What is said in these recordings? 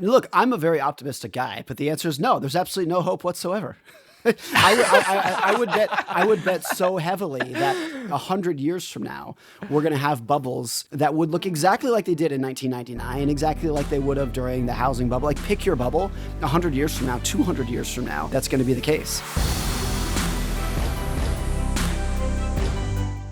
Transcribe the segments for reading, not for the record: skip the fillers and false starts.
Look, I'm a very optimistic guy, but the answer is no. There's absolutely no hope whatsoever. I would bet so heavily that 100 years from now, we're going to have bubbles that would look exactly like they did in 1999, exactly like they would have during the housing bubble. Like, pick your bubble. 100 years from now, 200 years from now, that's going to be the case.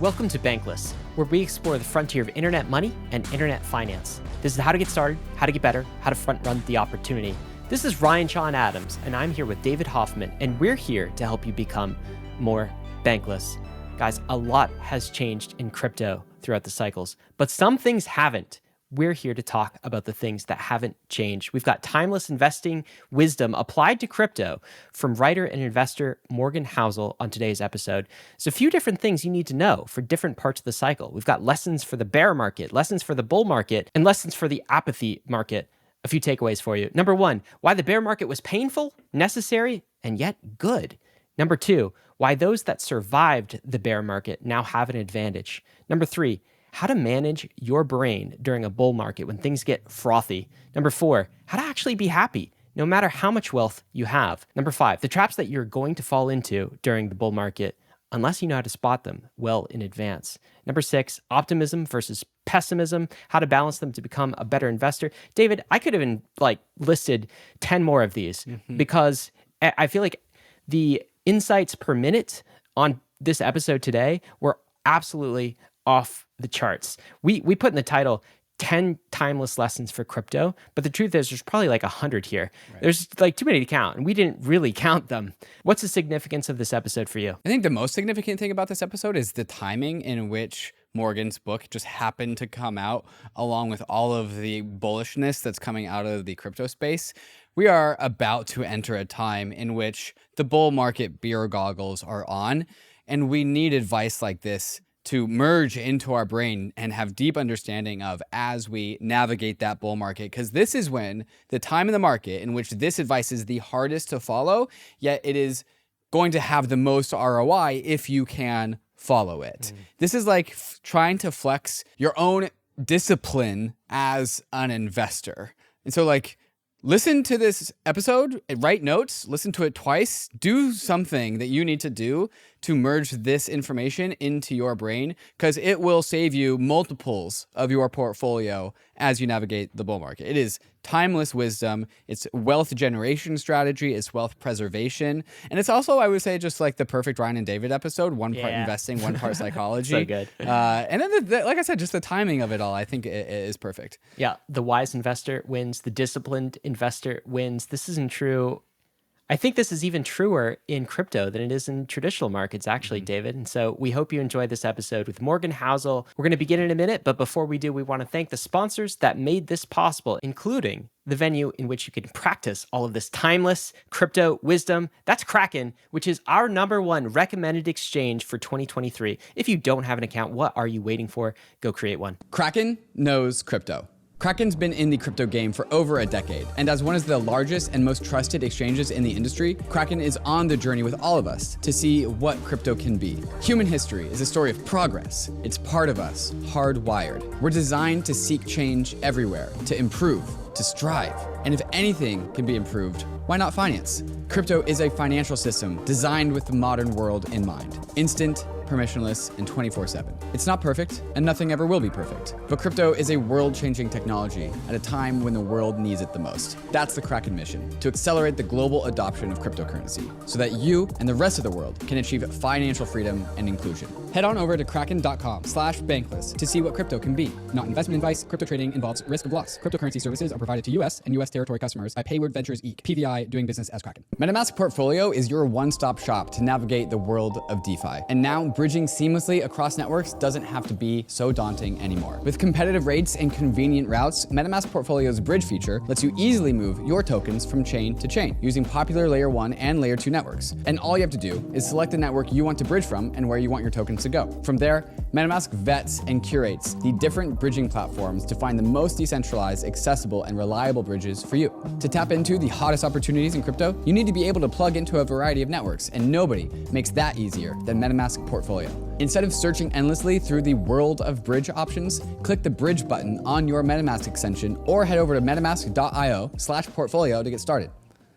Welcome to Bankless, where we explore the frontier of internet money and internet finance. This is how to get started, how to get better, how to front run the opportunity. This is Ryan Sean Adams, and I'm here with David Hoffman, and we're here to help you become more bankless. Guys, a lot has changed in crypto throughout the cycles, but some things haven't. We're here to talk about the things that haven't changed. We've got timeless investing wisdom applied to crypto from writer and investor Morgan Housel on today's episode. There's a few different things you need to know for different parts of the cycle. We've got lessons for the bear market, lessons for the bull market, and lessons for the apathy market. A few takeaways for you. Number one, why the bear market was painful, necessary, and yet good. Number two, why those that survived the bear market now have an advantage. Number three, how to manage your brain during a bull market when things get frothy. Number four, how to actually be happy no matter how much wealth you have. Number five, the traps that you're going to fall into during the bull market unless you know how to spot them well in advance. Number six, optimism versus pessimism, how to balance them to become a better investor. David, I could have listed 10 more of these because I feel like the insights per minute on this episode today were absolutely off the charts. We put in the title 10 timeless lessons for crypto, but the truth is there's probably like 100 here. Right. There's like too many to count, and we didn't really count them. What's the significance of this episode for you? I think the most significant thing about this episode is the timing in which Morgan's book just happened to come out along with all of the bullishness that's coming out of the crypto space. We are about to enter a time in which the bull market beer goggles are on, and we need advice like this to merge into our brain and have deep understanding of as we navigate that bull market. Because this is when the time in the market in which this advice is the hardest to follow, yet it is going to have the most ROI if you can follow it. This is like trying to flex your own discipline as an investor. And so listen to this episode, write notes, listen to it twice, do something that you need to do to merge this information into your brain, because it will save you multiples of your portfolio as you navigate the bull market. It is timeless wisdom. It's wealth generation strategy. It's wealth preservation. And it's also, I would say, just like the perfect Ryan and David episode, one part investing, one part psychology. So good. And then, like I said, just the timing of it all, I think it is perfect. Yeah, the wise investor wins. The disciplined investor wins. This isn't true. I think this is even truer in crypto than it is in traditional markets, actually, David. And so we hope you enjoyed this episode with Morgan Housel. We're going to begin in a minute, but before we do, we want to thank the sponsors that made this possible, including the venue in which you can practice all of this timeless crypto wisdom. That's KRAKEN, which is our #1 recommended exchange for 2023. If you don't have an account, what are you waiting for? Go create one. KRAKEN knows crypto. KRAKEN's been in the crypto game for over a decade, and as one of the largest and most trusted exchanges in the industry, KRAKEN is on the journey with all of us to see what crypto can be. Human history is a story of progress. It's part of us, hardwired. We're designed to seek change everywhere, to improve, to strive. And if anything can be improved, why not finance? Crypto is a financial system designed with the modern world in mind. Instant, permissionless, and 24/7. It's not perfect, and nothing ever will be perfect. But crypto is a world-changing technology at a time when the world needs it the most. That's the KRAKEN mission, to accelerate the global adoption of cryptocurrency so that you and the rest of the world can achieve financial freedom and inclusion. Head on over to kraken.com/bankless to see what crypto can be. Not investment advice. Crypto trading involves risk of loss. Cryptocurrency services are provided to U.S. and U.S. territory customers by Payward Ventures Inc., PVI, doing business as KRAKEN. MetaMask Portfolio is your one-stop shop to navigate the world of DeFi. And now, bridging seamlessly across networks doesn't have to be so daunting anymore. With competitive rates and convenient routes, MetaMask Portfolio's bridge feature lets you easily move your tokens from chain to chain using popular Layer 1 and Layer 2 networks. And all you have to do is select the network you want to bridge from and where you want your tokens to go. From there, MetaMask vets and curates the different bridging platforms to find the most decentralized, accessible, and reliable bridges for you. To tap into the hottest opportunities in crypto, you need to be able to plug into a variety of networks, and nobody makes that easier than MetaMask Portfolio. Instead of searching endlessly through the world of bridge options, click the bridge button on your MetaMask extension or head over to metamask.io/portfolio to get started.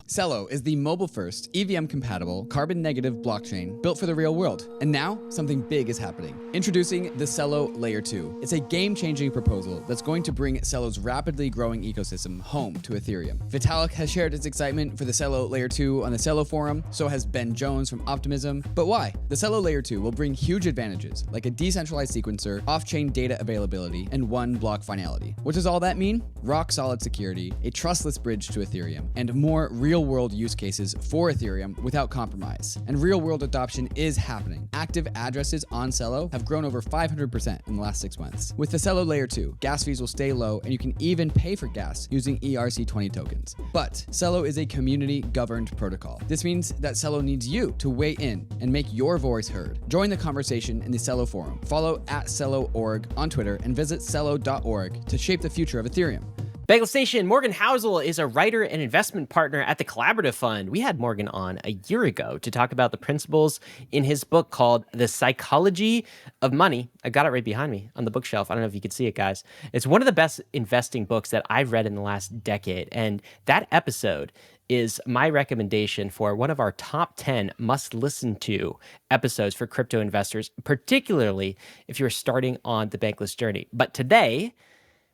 CELO is the mobile-first, EVM-compatible, carbon-negative blockchain built for the real world. And now, something big is happening. Introducing the CELO Layer 2. It's a game-changing proposal that's going to bring CELO's rapidly growing ecosystem home to Ethereum. Vitalik has shared his excitement for the CELO Layer 2 on the CELO forum, so has Ben Jones from Optimism. But why? The CELO Layer 2 will bring huge advantages, like a decentralized sequencer, off-chain data availability, and one block finality. What does all that mean? Rock-solid security, a trustless bridge to Ethereum, and more real-world use cases for Ethereum without compromise. And real-world adoption is happening. Active addresses on CELO have grown over 500% in the last 6 months. With the CELO Layer 2, gas fees will stay low, and you can even pay for gas using ERC20 tokens. But CELO is a community-governed protocol. This means that CELO needs you to weigh in and make your voice heard. Join the conversation in the CELO forum. Follow @CELO.org on Twitter and visit CELO.org to shape the future of Ethereum. Bankless Nation, Morgan Housel is a writer and investment partner at the Collaborative Fund. We had Morgan on a year ago to talk about the principles in his book called The Psychology of Money. I got it right behind me on the bookshelf. I don't know if you can see it, guys. It's one of the best investing books that I've read in the last decade. And that episode is my recommendation for one of our top 10 must-listen to episodes for crypto investors, particularly if you're starting on the Bankless journey. But today,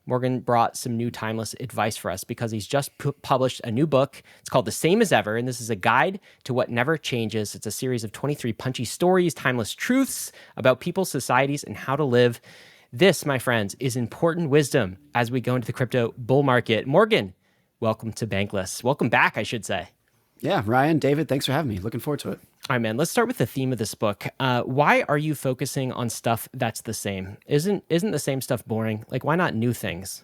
Morgan brought some new timeless advice for us because he's just published a new book. It's called The Same as Ever, and this is a guide to what never changes. It's a series of 23 punchy stories, timeless truths about people, societies, and how to live. This, my friends, is important wisdom as we go into the crypto bull market. Morgan, welcome to Bankless. Welcome back, I should say. Yeah, Ryan, David, thanks for having me. Looking forward to it. All right, man, let's start with the theme of this book. Why are you focusing on stuff that's the same? Isn't the same stuff boring? Like, why not new things?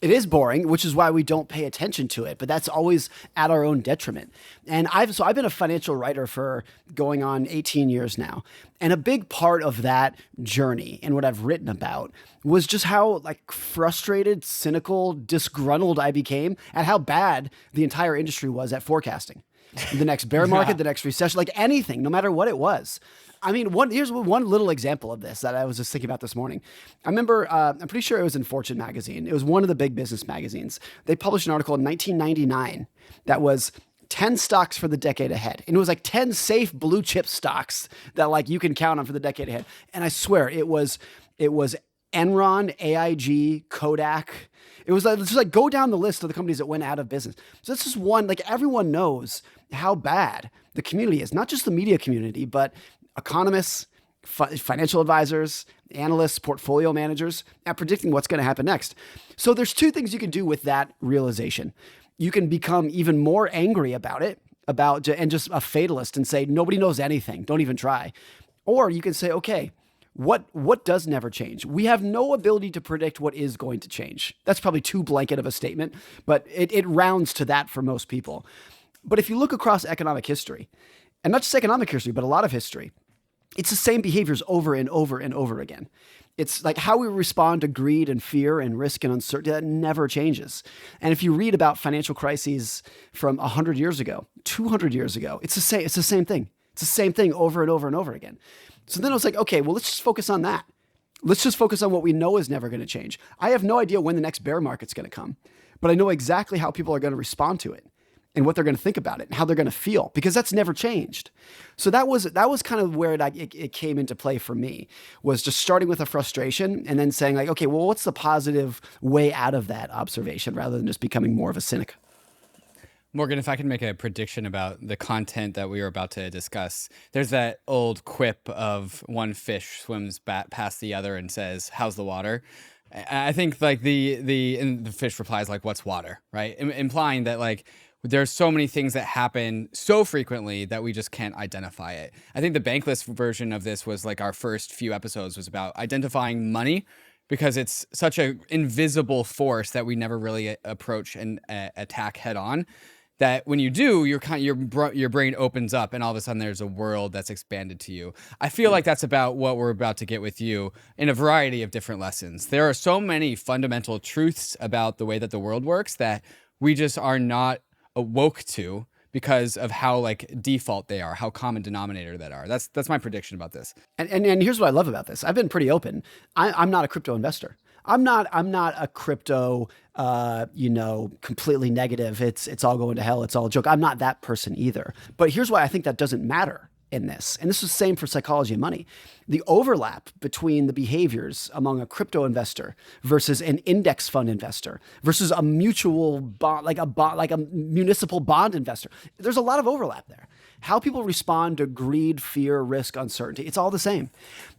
It is boring, which is why we don't pay attention to it, but that's always at our own detriment. And I've been a financial writer for going on 18 years now. And a big part of that journey and what I've written about was just how frustrated, cynical, disgruntled I became at how bad the entire industry was at forecasting. The next bear market, the next recession, like anything, no matter what it was. I mean, here's one little example of this that I was just thinking about this morning. I remember, I'm pretty sure it was in Fortune magazine. It was one of the big business magazines. They published an article in 1999 that was 10 stocks for the decade ahead. And it was like 10 safe blue chip stocks that you can count on for the decade ahead. And I swear it was Enron, AIG, Kodak. It was just go down the list of the companies that went out of business. So this is one, everyone knows how bad the community is, not just the media community, but economists, financial advisors, analysts, portfolio managers at predicting what's going to happen next. So there's two things you can do with that realization. You can become even more angry about it, and just a fatalist and say, nobody knows anything, don't even try. Or you can say, okay, what does never change? We have no ability to predict what is going to change. That's probably too blanket of a statement, but it rounds to that for most people. But if you look across economic history, and not just economic history, but a lot of history, it's the same behaviors over and over and over again. It's like how we respond to greed and fear and risk and uncertainty, that never changes. And if you read about financial crises from 100 years ago, 200 years ago, it's the same thing. It's the same thing over and over and over again. So then I was like, okay, well, let's just focus on that. Let's just focus on what we know is never going to change. I have no idea when the next bear market's going to come, but I know exactly how people are going to respond to it and what they're going to think about it and how they're going to feel, because that's never changed. So that was kind of where it came into play for me, was just starting with a frustration and then saying okay, well, what's the positive way out of that observation rather than just becoming more of a cynic? Morgan, if I can make a prediction about the content that we are about to discuss, there's that old quip of one fish swims past the other and says, "How's the water?" I think the fish replies "What's water?" Right, implying that there's so many things that happen so frequently that we just can't identify it. I think the Bankless version of this was our first few episodes was about identifying money, because it's such an invisible force that we never really approach and attack head on. that when you do, your brain opens up and all of a sudden there's a world that's expanded to you. I feel like that's about what we're about to get with you in a variety of different lessons. There are so many fundamental truths about the way that the world works that we just are not awoke to because of how like default they are, how common denominator that are. That's my prediction about this. And here's what I love about this. I've been pretty open. I'm not a crypto investor. I'm not a crypto, completely negative. It's all going to hell. It's all a joke. I'm not that person either. But here's why I think that doesn't matter in this. And this is the same for psychology and money. The overlap between the behaviors among a crypto investor versus an index fund investor versus a mutual bond, like a municipal bond investor. There's a lot of overlap there. How people respond to greed, fear, risk, uncertainty, it's all the same.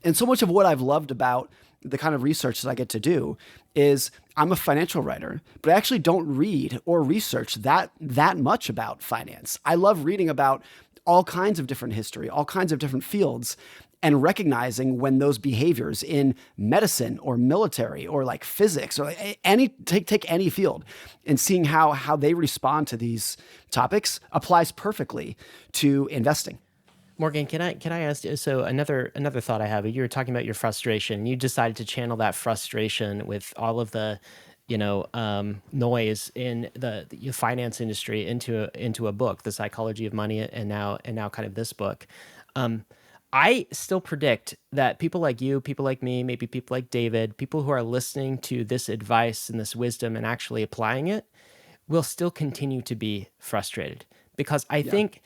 And so much of what I've loved about the kind of research that I get to do is I'm a financial writer, but I actually don't read or research that much about finance. I love reading about all kinds of different history, all kinds of different fields, and recognizing when those behaviors in medicine or military or like physics or take any field and seeing how they respond to these topics applies perfectly to investing. Morgan, can I ask? So another thought I have. You were talking about your frustration. You decided to channel that frustration with all of the, noise in the finance industry into a book, The Psychology of Money, and now kind of this book. I still predict that people like you, people like me, maybe people like David, people who are listening to this advice and this wisdom and actually applying it, will still continue to be frustrated because I think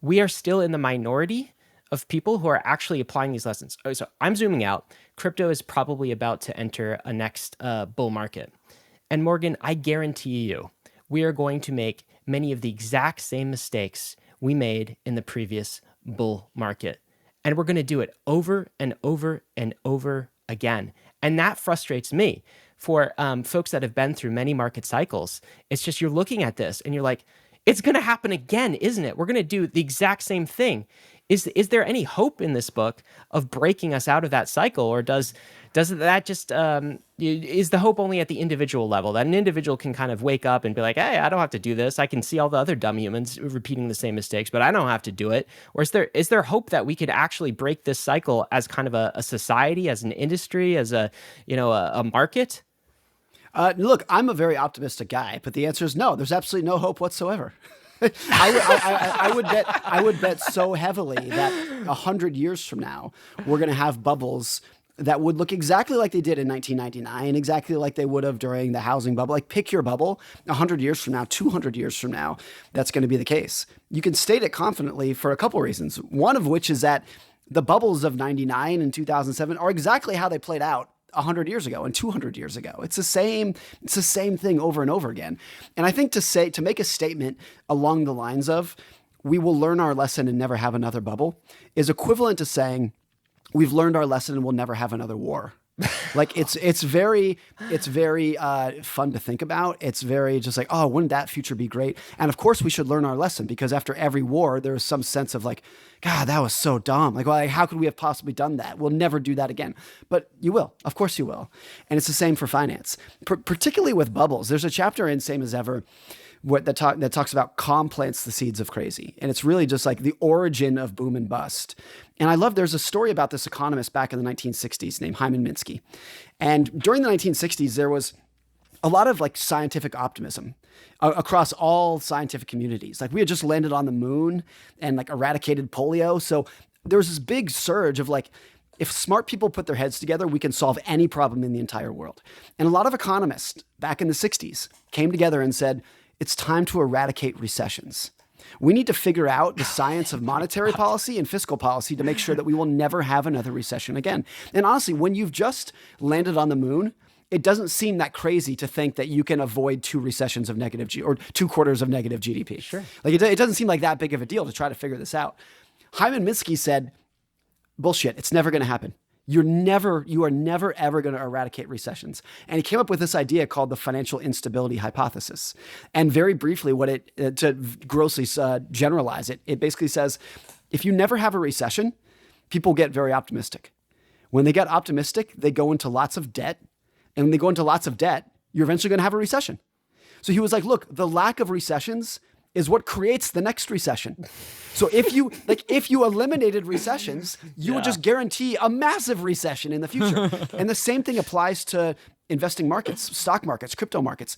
we are still in the minority of people who are actually applying these lessons. Oh, so I'm zooming out. Crypto is probably about to enter a next bull market. And Morgan, I guarantee you, we are going to make many of the exact same mistakes we made in the previous bull market. And we're going to do it over and over and over again. And that frustrates me. For folks that have been through many market cycles, it's just you're looking at this and you're like, it's going to happen again, isn't it? We're going to do the exact same thing. Is there any hope in this book of breaking us out of that cycle, or does that just is the hope only at the individual level, that an individual can kind of wake up and be like, hey, I don't have to do this. I can see all the other dumb humans repeating the same mistakes, but I don't have to do it. Or is there hope that we could actually break this cycle as kind of a society, as an industry, as a market? Look, I'm a very optimistic guy, but the answer is no. There's absolutely no hope whatsoever. I would bet so heavily that 100 years from now, we're going to have bubbles that would look exactly like they did in 1999, exactly like they would have during the housing bubble. Like, pick your bubble. 100 years from now, 200 years from now, that's going to be the case. You can state it confidently for a couple reasons. One of which is that the bubbles of 99 and 2007 are exactly how they played out 100 years ago and 200 years ago. It's the same thing over and over again. And I think to make a statement along the lines of, we will learn our lesson and never have another bubble, is equivalent to saying, we've learned our lesson and we'll never have another war. Like, it's very fun to think about. It's very just like, oh, wouldn't that future be great? And of course we should learn our lesson, because after every war, there is some sense of like, God, that was so dumb. Like, well, how could we have possibly done that? We'll never do that again. But you will. Of course you will. And it's the same for finance, particularly with bubbles. There's a chapter in Same as Ever that talks about calm plants the seeds of crazy. And it's really just like the origin of boom and bust. And I love, there's a story about this economist back in the 1960s named Hyman Minsky. And during the 1960s, there was a lot of like scientific optimism across all scientific communities. Like, we had just landed on the moon and like eradicated polio. So there was this big surge of like, if smart people put their heads together, we can solve any problem in the entire world. And a lot of economists back in the 60s came together and said, it's time to eradicate recessions. We need to figure out the science of monetary policy and fiscal policy to make sure that we will never have another recession again. And honestly, when you've just landed on the moon, it doesn't seem that crazy to think that you can avoid 2 recessions of negative or 2 quarters of negative GDP. Sure. Like, it doesn't seem like that big of a deal to try to figure this out. Hyman Minsky said, bullshit, it's never going to happen. You are never, ever going to eradicate recessions. And he came up with this idea called the financial instability hypothesis. And very briefly, to grossly generalize it, it basically says, if you never have a recession, people get very optimistic. When they get optimistic, they go into lots of debt. And when they go into lots of debt, you're eventually going to have a recession. So he was like, look, the lack of recessions is what creates the next recession. So if you eliminated recessions, you would just guarantee a massive recession in the future. And the same thing applies to investing markets, stock markets, crypto markets.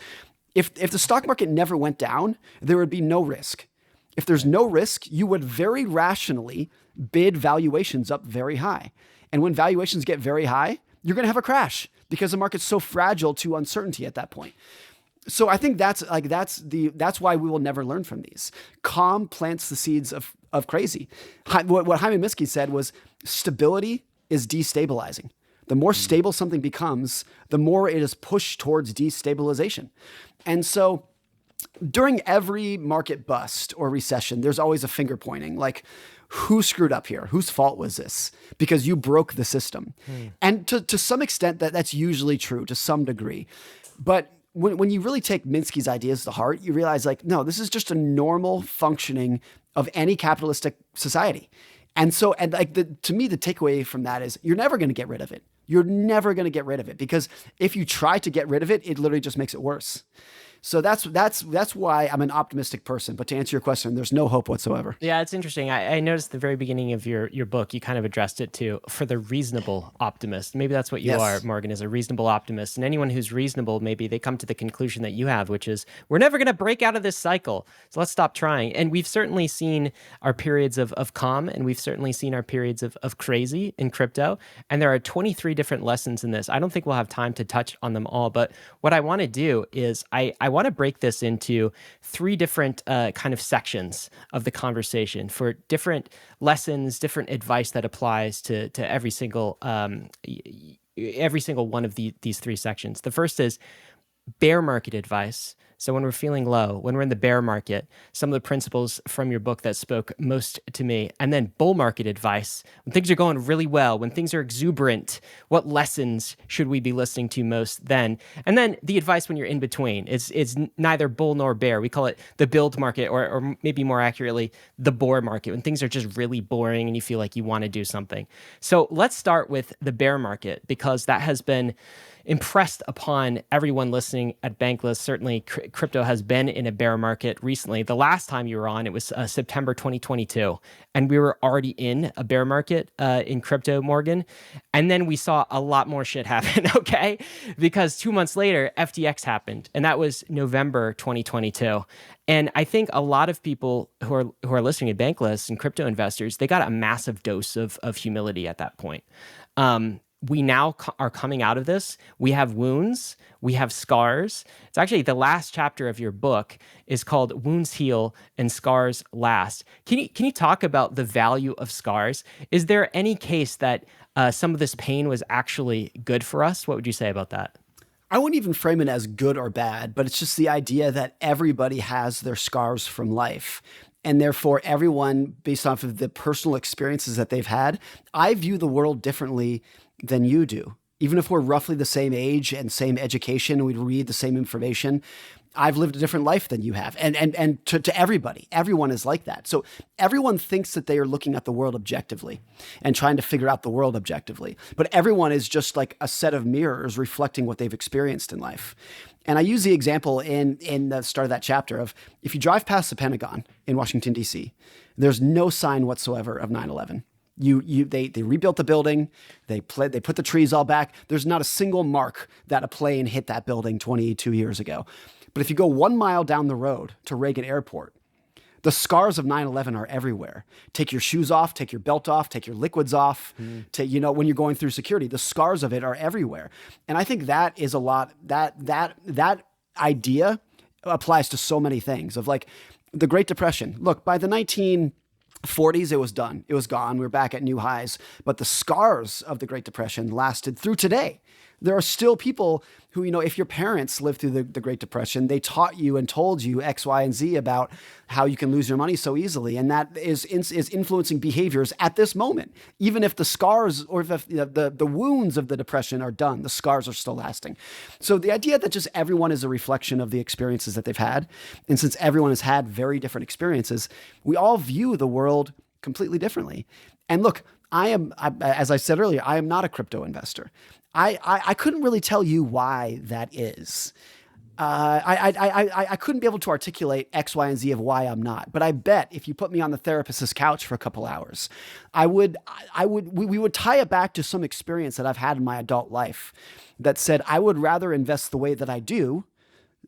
If the stock market never went down, there would be no risk. If there's no risk, you would very rationally bid valuations up very high. And when valuations get very high, you're going to have a crash because the market's so fragile to uncertainty at that point. So I think that's why we will never learn from these. Calm plants the seeds of crazy. What Hyman Minsky said was stability is destabilizing. The more stable something becomes, the more it is pushed towards destabilization. And so during every market bust or recession, there's always a finger pointing, like, who screwed up here? Whose fault was this? Because you broke the system. And to some extent, that's usually true to some degree. But when you really take Minsky's ideas to heart, you realize, like, no, this is just a normal functioning of any capitalistic society. And so, to me, the takeaway from that is you're never going to get rid of it. You're never going to get rid of it, because if you try to get rid of it, it literally just makes it worse. So that's why I'm an optimistic person. But to answer your question, there's no hope whatsoever. Yeah, it's interesting. I noticed the very beginning of your book, you kind of addressed it to for the reasonable optimist. Maybe that's what you are, Morgan, is a reasonable optimist. And anyone who's reasonable, maybe they come to the conclusion that you have, which is we're never going to break out of this cycle. So let's stop trying. And we've certainly seen our periods of calm, and we've certainly seen our periods of crazy in crypto. And there are 23 different lessons in this. I don't think we'll have time to touch on them all. But what I want to do is I want to break this into 3 different kind of sections of the conversation for different lessons, different advice that applies to every single one of these 3 sections. The first is bear market advice. So when we're feeling low, when we're in the bear market, some of the principles from your book that spoke most to me. And then bull market advice, when things are going really well, when things are exuberant, what lessons should we be listening to most then? And then the advice when you're in between. It's neither bull nor bear. We call it the build market, or maybe more accurately, the bore market, when things are just really boring and you feel like you want to do something. So let's start with the bear market, because that has been impressed upon everyone listening at Bankless. Certainly, crypto has been in a bear market recently. The last time you were on, it was September 2022, and we were already in a bear market in crypto, Morgan. And then we saw a lot more shit happen, okay? Because 2 months later, FTX happened, and that was November 2022. And I think a lot of people who are listening to Bankless and crypto investors, they got a massive dose of humility at that point. We now are coming out of this. We have wounds. We have scars. It's actually the last chapter of your book is called Wounds Heal and Scars Last. Can you talk about the value of scars? Is there any case that some of this pain was actually good for us? What would you say about that? I wouldn't even frame it as good or bad, but it's just the idea that everybody has their scars from life. And therefore, everyone, based off of the personal experiences that they've had, I view the world differently than you do. Even if we're roughly the same age and same education, we read the same information, I've lived a different life than you have. And to everybody, everyone is like that. So everyone thinks that they are looking at the world objectively and trying to figure out the world objectively. But everyone is just like a set of mirrors reflecting what they've experienced in life. And I use the example in the start of that chapter of if you drive past the Pentagon in Washington, D.C., there's no sign whatsoever of 9/11. They rebuilt the building. They put the trees all back. There's not a single mark that a plane hit that building 22 years ago. But if you go 1 mile down the road to Reagan Airport, the scars of 9/11 are everywhere. Take your shoes off, take your belt off, take your liquids off. When you're going through security, the scars of it are everywhere. And I think that is a lot, that idea applies to so many things of like the Great Depression. Look, by the 1940s, it was done. It was gone. We were back at new highs. But the scars of the Great Depression lasted through today. There are still people who, if your parents lived through the Great Depression, they taught you and told you X, Y, and Z about how you can lose your money so easily. And that is influencing behaviors at this moment. Even if the scars or if the wounds of the Depression are done, the scars are still lasting. So the idea that just everyone is a reflection of the experiences that they've had, and since everyone has had very different experiences, we all view the world completely differently. And look, as I said earlier, I am not a crypto investor. I couldn't really tell you why that is. I couldn't be able to articulate X, Y, and Z of why I'm not. But I bet if you put me on the therapist's couch for a couple hours, we would tie it back to some experience that I've had in my adult life that said I would rather invest the way that I do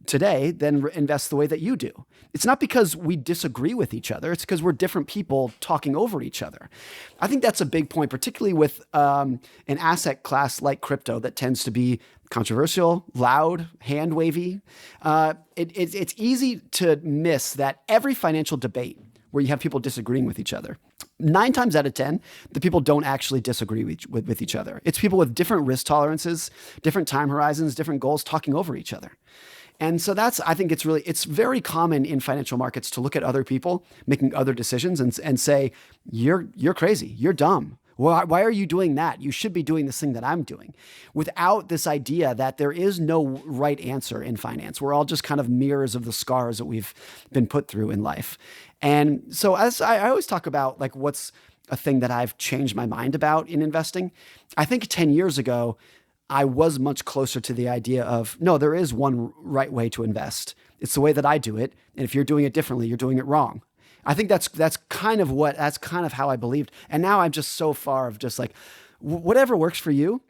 today than invest the way that you do. It's not because we disagree with each other. It's because we're different people talking over each other. I think that's a big point, particularly with an asset class like crypto that tends to be controversial, loud, hand wavy. It's easy to miss that every financial debate where you have people disagreeing with each other, 9 times out of 10, the people don't actually disagree with each other. It's people with different risk tolerances, different time horizons, different goals talking over each other. And so I think it's very common in financial markets to look at other people making other decisions and say, you're crazy, you're dumb. Why are you doing that? You should be doing this thing that I'm doing, without this idea that there is no right answer in finance. We're all just kind of mirrors of the scars that we've been put through in life. And so as I always talk about, like, what's a thing that I've changed my mind about in investing, I think 10 years ago, I was much closer to the idea of, no, there is one right way to invest. It's the way that I do it. And if you're doing it differently, you're doing it wrong. I think that's kind of how I believed. And now I'm just so far of just like, whatever works for you,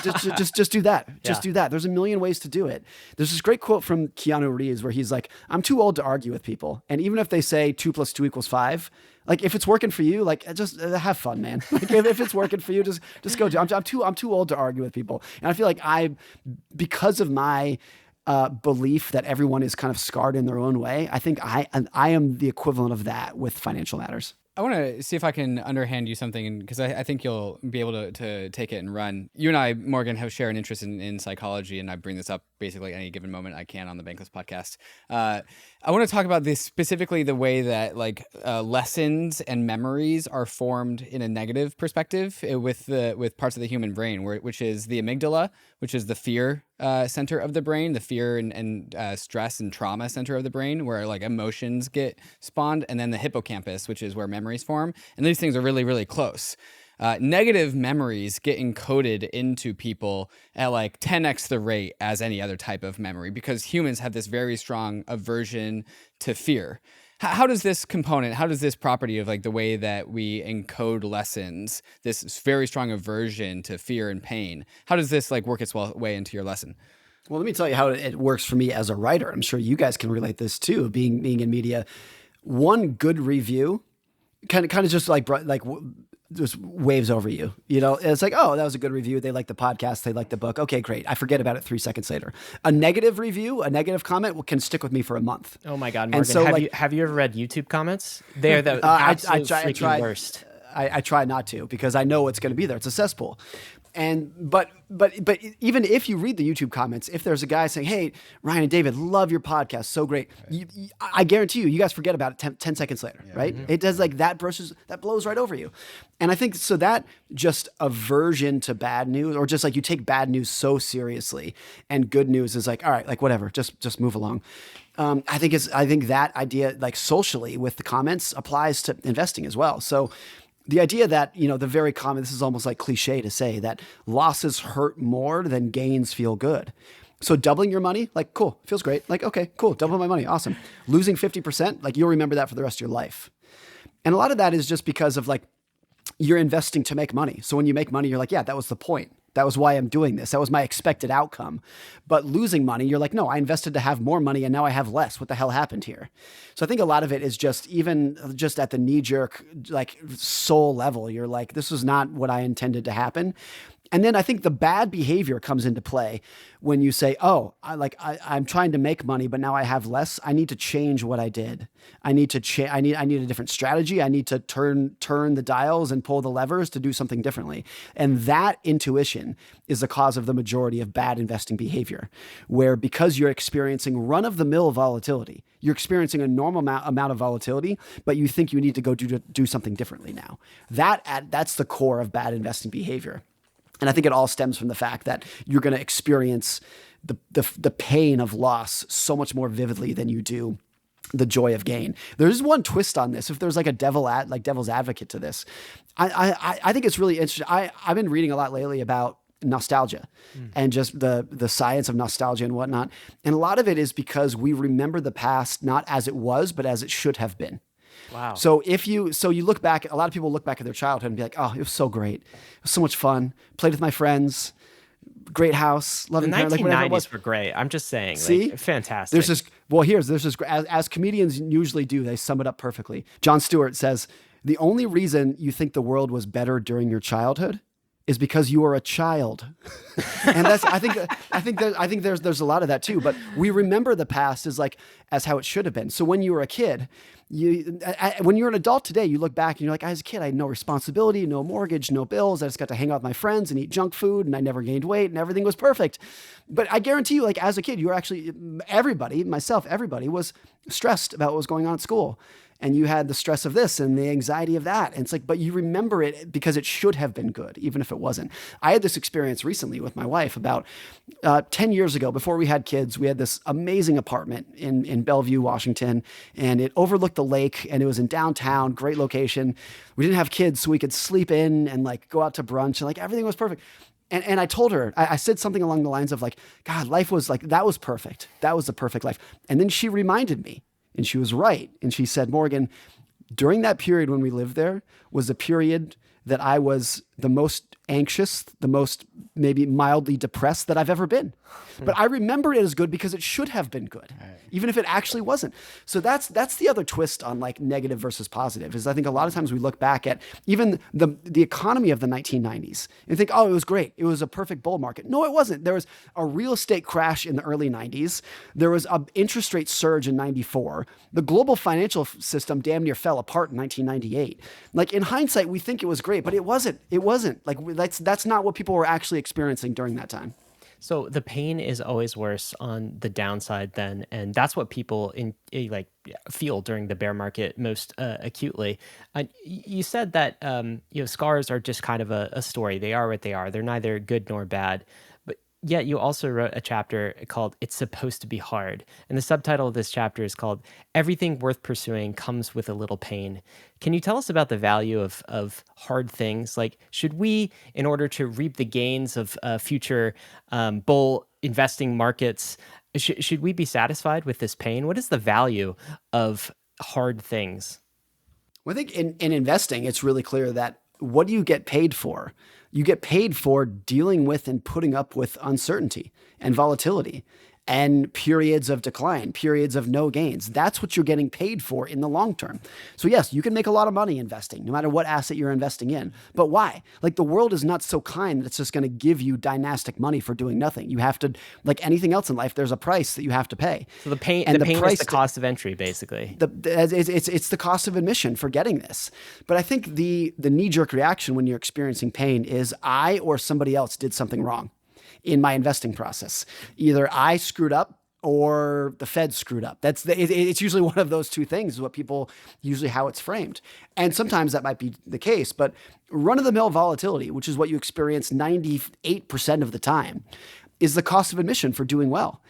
just do that. Just do that. There's a million ways to do it. There's this great quote from Keanu Reeves where he's like, I'm too old to argue with people. And even if they say 2 + 2 = 5, like, if it's working for you, like, just have fun, man. Like, if it's working for you, just go do it. I'm too old to argue with people. And I feel like because of my belief that everyone is kind of scarred in their own way, I think I am the equivalent of that with financial matters. I want to see if I can underhand you something, because I think you'll be able to take it and run. You and I, Morgan, have shared an interest in psychology, and I bring this up basically any given moment I can on the Bankless podcast. I want to talk about this specifically, the way that lessons and memories are formed in a negative perspective with parts of the human brain, which is the amygdala, which is the fear center of the brain, the fear and stress and trauma center of the brain, where like emotions get spawned, and then the hippocampus, which is where memories form. And these things are really, really close. Negative memories get encoded into people at like 10x the rate as any other type of memory, because humans have this very strong aversion to fear. How does this property of like the way that we encode lessons, this very strong aversion to fear and pain, how does this like work its way into your lesson? Well, let me tell you how it works for me as a writer. I'm sure you guys can relate this too, being in media. One good review kind of just just waves over you. You know, it's like, oh, that was a good review. They like the podcast. They like the book. Okay, great. I forget about it 3 seconds later. A negative review, a negative comment can stick with me for a month. Oh my God, Morgan. So, have you ever read YouTube comments? They're the absolute freaking worst. I try not to, because I know it's going to be there. It's a cesspool. But even if you read the YouTube comments, if there's a guy saying, hey, Ryan and David, love your podcast, so great. I guarantee you guys forget about it 10 seconds later, right? Mm-hmm. It does, like, that blows right over you. And I think so that just aversion to bad news, or just like you take bad news so seriously, and good news is like, all right, like whatever, just move along. I think that idea, like socially with the comments, applies to investing as well. So the idea that, the very common, this is almost like cliche to say, that losses hurt more than gains feel good. So doubling your money, like, cool, feels great. Like, okay, cool, double my money, awesome. Losing 50%, like, you'll remember that for the rest of your life. And a lot of that is just because of like, you're investing to make money. So when you make money, you're like, yeah, that was the point. That was why I'm doing this. That was my expected outcome. But losing money, you're like, no, I invested to have more money and now I have less. What the hell happened here? So I think a lot of it is just at the knee-jerk, like, soul level. You're like, this was not what I intended to happen. And then I think the bad behavior comes into play when you say, oh, I'm trying to make money, but now I have less. I need to change what I did. I need a different strategy. I need to turn the dials and pull the levers to do something differently. And that intuition is the cause of the majority of bad investing behavior, where because you're experiencing run-of-the-mill volatility, you're experiencing a normal amount of volatility, but you think you need to go do something differently now. That's the core of bad investing behavior. And I think it all stems from the fact that you're going to experience the pain of loss so much more vividly than you do the joy of gain. There's one twist on this. If there's like a devil's advocate to this, I think it's really interesting. I've been reading a lot lately about nostalgia and just the science of nostalgia and whatnot. And a lot of it is because we remember the past not as it was, but as it should have been. Wow. So you look back, a lot of people look back at their childhood and be like, oh, it was so great. It was so much fun. Played with my friends. Great house. The Loving parents. 1990s were great. I'm just saying. See? Like, fantastic. There's this, as comedians usually do, they sum it up perfectly. Jon Stewart says, the only reason you think the world was better during your childhood is because you were a child. And I think there's a lot of that too, but we remember the past as how it should have been. So when you were a kid, when you're an adult today, you look back and you're like, as a kid, I had no responsibility, no mortgage, no bills. I just got to hang out with my friends and eat junk food, and I never gained weight, and everything was perfect. But I guarantee you, as a kid, you were actually, everybody was stressed about what was going on at school. And you had the stress of this and the anxiety of that. And it's like, but you remember it because it should have been good, even if it wasn't. I had this experience recently with my wife about 10 years ago. Before we had kids, we had this amazing apartment in Bellevue, Washington, and it overlooked the lake, and it was in downtown, great location. We didn't have kids, so we could sleep in and go out to brunch, and everything was perfect. And I told her, I said something along the lines of God, life was that was perfect. That was the perfect life. And then she reminded me, and she was right. And she said, Morgan, during that period when we lived there was a period that I was the most anxious, the most maybe mildly depressed that I've ever been. But I remember it as good because it should have been good, even if it actually wasn't. So that's the other twist on negative versus positive is I think a lot of times we look back at even the economy of the 1990s and think, oh, it was great. It was a perfect bull market. No, it wasn't. There was a real estate crash in the early 90s. There was an interest rate surge in 94. The global financial system damn near fell apart in 1998. In hindsight, we think it was great, but it wasn't. It wasn't. That's not what people were actually experiencing during that time. So the pain is always worse on the downside then, and that's what people feel during the bear market most acutely. You said that scars are just kind of a story. They are what they are. They're neither good nor bad. But yet you also wrote a chapter called "It's Supposed to Be Hard," and the subtitle of this chapter is called "Everything Worth Pursuing Comes with a Little Pain." Can you tell us about the value of hard things? Should we, in order to reap the gains of future bull investing markets, should we be satisfied with this pain? What is the value of hard things? Well, I think in investing, it's really clear that what do you get paid for? You get paid for dealing with and putting up with uncertainty and volatility and periods of decline, periods of no gains. That's what you're getting paid for in the long term. So yes, you can make a lot of money investing, no matter what asset you're investing in. But why? The world is not so kind that it's just going to give you dynastic money for doing nothing. You have to, like anything else in life, there's a price that you have to pay. So the pain is the cost of entry, basically. It's the cost of admission for getting this. But I think the knee-jerk reaction when you're experiencing pain is I or somebody else did something wrong in my investing process. Either I screwed up or the Fed screwed up. It's usually one of those two things is what people, usually how it's framed. And sometimes that might be the case, but run-of-the-mill volatility, which is what you experience 98% of the time, is the cost of admission for doing well.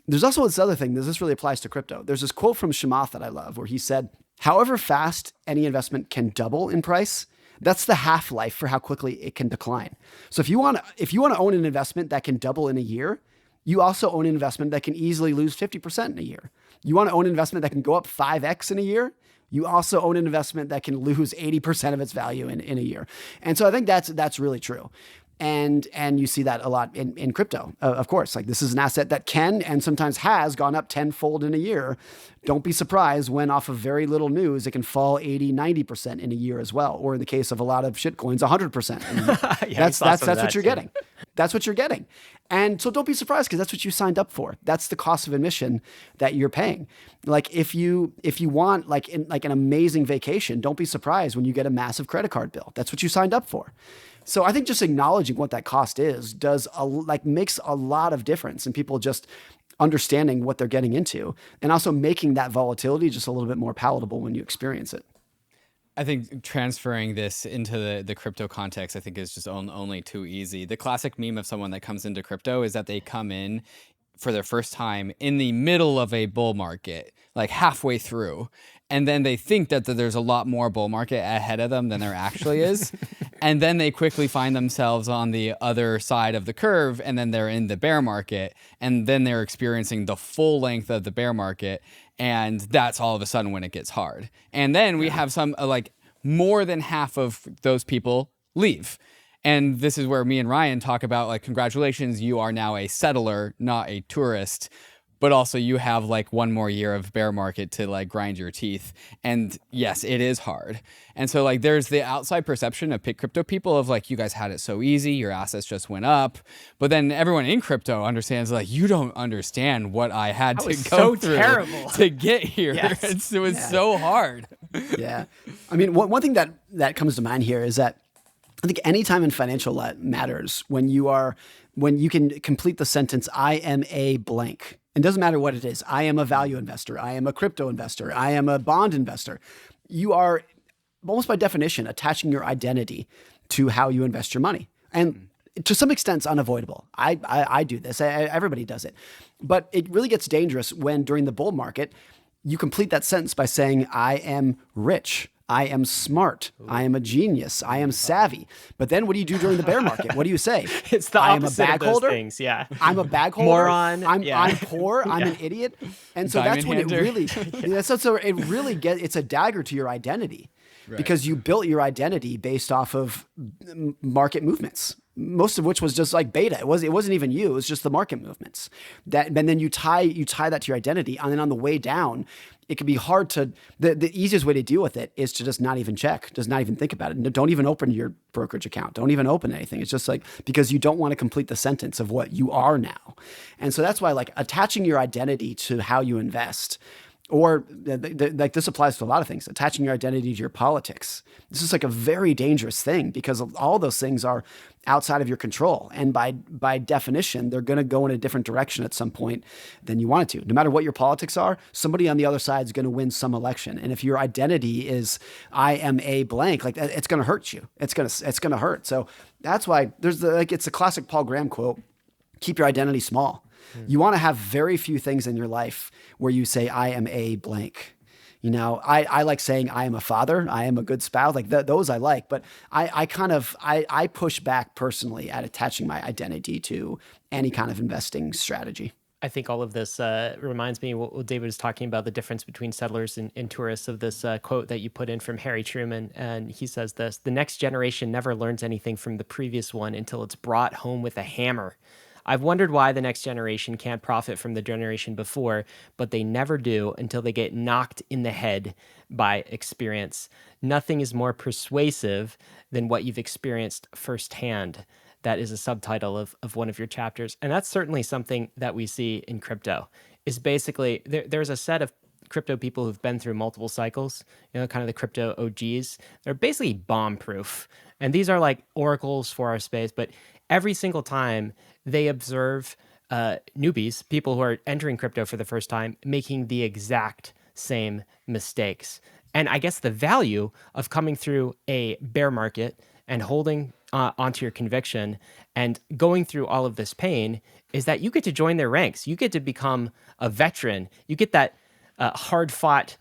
There's also this other thing, this really applies to crypto. There's this quote from Chamath that I love where he said, however fast any investment can double in price, that's the half-life for how quickly it can decline. So if you want to own an investment that can double in a year, you also own an investment that can easily lose 50% in a year. You want to own an investment that can go up 5x in a year, you also own an investment that can lose 80% of its value in a year. And so I think that's really true. And you see that a lot in crypto, of course. This is an asset that can and sometimes has gone up tenfold in a year. Don't be surprised when off of very little news, it can fall 80, 90% in a year as well. Or in the case of a lot of shitcoins, 100% in a year. That's what you're getting. That's what you're getting. And so don't be surprised because that's what you signed up for. That's the cost of admission that you're paying. If you want an amazing vacation, don't be surprised when you get a massive credit card bill. That's what you signed up for. So I think just acknowledging what that cost is makes a lot of difference in people just understanding what they're getting into and also making that volatility just a little bit more palatable when you experience it. I think transferring this into the crypto context, I think is just only too easy. The classic meme of someone that comes into crypto is that they come in for their first time in the middle of a bull market, halfway through. And then they think that there's a lot more bull market ahead of them than there actually is. And then they quickly find themselves on the other side of the curve, and then they're in the bear market, and then they're experiencing the full length of the bear market, and that's all of a sudden when it gets hard. And then we have some like more than half of those people leave. And this is where me and Ryan talk about like, congratulations, you are now a settler, not a tourist. But also you have like one more year of bear market to like grind your teeth. And yes, it is hard. And so like there's the outside perception of crypto people of like, you guys had it so easy, your assets just went up. But then everyone in crypto understands like, you don't understand what I had to go through to get here. Yes. It was so hard. Yeah. I mean, one thing that comes to mind here is that I think anytime in financial matters, when you can complete the sentence, I am a blank. It doesn't matter what it is. I am a value investor. I am a crypto investor. I am a bond investor. You are almost by definition attaching your identity to how you invest your money. And to some extent, it's unavoidable. I do this. Everybody does it. But it really gets dangerous when during the bull market, you complete that sentence by saying, I am rich. I am smart. I am a genius. I am savvy. But then what do you do during the bear market? What do you say? It's the opposite of those things, yeah. I'm a bag holder. Moron. I'm poor. I'm an idiot. And so that's when it really, it's a dagger to your identity. Right. Because you built your identity based off of market movements, most of which was just like beta. It wasn't even you. It was just the market movements. And then you tie that to your identity. And then on the way down, it can be hard to. The easiest way to deal with it is to just not even check, just not even think about it. Don't even open your brokerage account. Don't even open anything. It's just like because you don't want to complete the sentence of what you are now. And so that's why like attaching your identity to how you invest. Or like this applies to a lot of things, attaching your identity to your politics. This is like a very dangerous thing because all those things are outside of your control. And by definition, they're going to go in a different direction at some point than you want it to. No matter what your politics are, somebody on the other side is going to win some election. And if your identity is, I am a blank, like it's going to hurt you. It's going to hurt. So that's why it's a classic Paul Graham quote, keep your identity small. You want to have very few things in your life where you say, I am a blank. You know, I like saying I am a father. I am a good spouse. Like those I like, but I push back personally at attaching my identity to any kind of investing strategy. I think all of this reminds me what David was talking about, the difference between settlers and tourists, of this quote that you put in from Harry Truman. And he says this: the next generation never learns anything from the previous one until it's brought home with a hammer. I've wondered why the next generation can't profit from the generation before, but they never do until they get knocked in the head by experience. Nothing is more persuasive than what you've experienced firsthand. That is a subtitle of one of your chapters. And that's certainly something that we see in crypto, is basically there's a set of crypto people who've been through multiple cycles, kind of the crypto OGs. They're basically bomb-proof. And these are like oracles for our space, but every single time they observe newbies, people who are entering crypto for the first time, making the exact same mistakes. And I guess the value of coming through a bear market and holding onto your conviction and going through all of this pain is that you get to join their ranks. You get to become a veteran. You get that hard-fought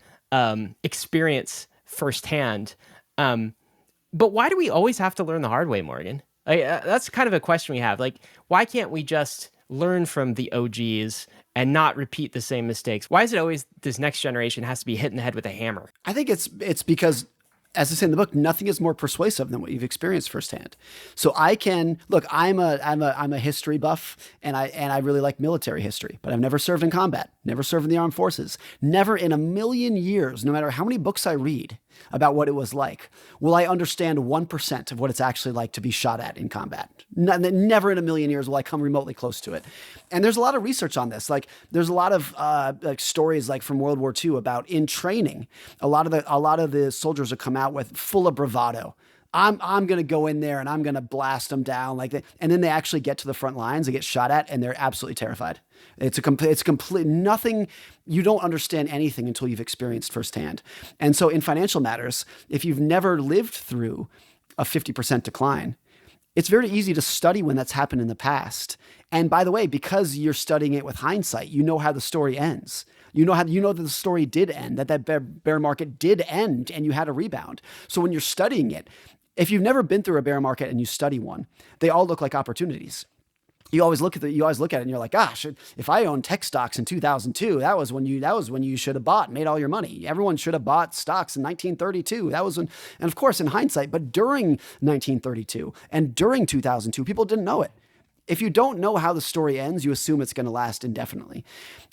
experience firsthand. But why do we always have to learn the hard way, Morgan? That's kind of a question we have. Like, why can't we just learn from the OGs and not repeat the same mistakes? Why is it always this next generation has to be hit in the head with a hammer? I think it's because, as I say in the book, nothing is more persuasive than what you've experienced firsthand. So I can look. I'm a history buff, and I really like military history, but I've never served in combat, never served in the armed forces, never in a million years, no matter how many books I read about what it was like, will I understand 1% of what it's actually like to be shot at in combat. Never in a million years will I come remotely close to it. And there's a lot of research on this. Like there's a lot of like stories like from World War II about in training, a lot of the soldiers would come out with full of bravado. I'm going to go in there and I'm going to blast them down like that. And then they actually get to the front lines, they get shot at, and they're absolutely terrified. It's complete nothing. You don't understand anything until you've experienced firsthand. And so in financial matters, if you've never lived through a 50% decline, it's very easy to study when that's happened in the past. And by the way, because you're studying it with hindsight, you know how the story ends. You know that the story did end, that bear market did end, and you had a rebound. So when you're studying it, If you've never been through a bear market and you study one, they all look like opportunities. You always look at it and you're like, gosh, if I owned tech stocks in 2002, that was when you should have bought and made all your money. Everyone should have bought stocks in 1932. That was when, and of course in hindsight, but during 1932 and during 2002, people didn't know it. If you don't know how the story ends, you assume it's going to last indefinitely.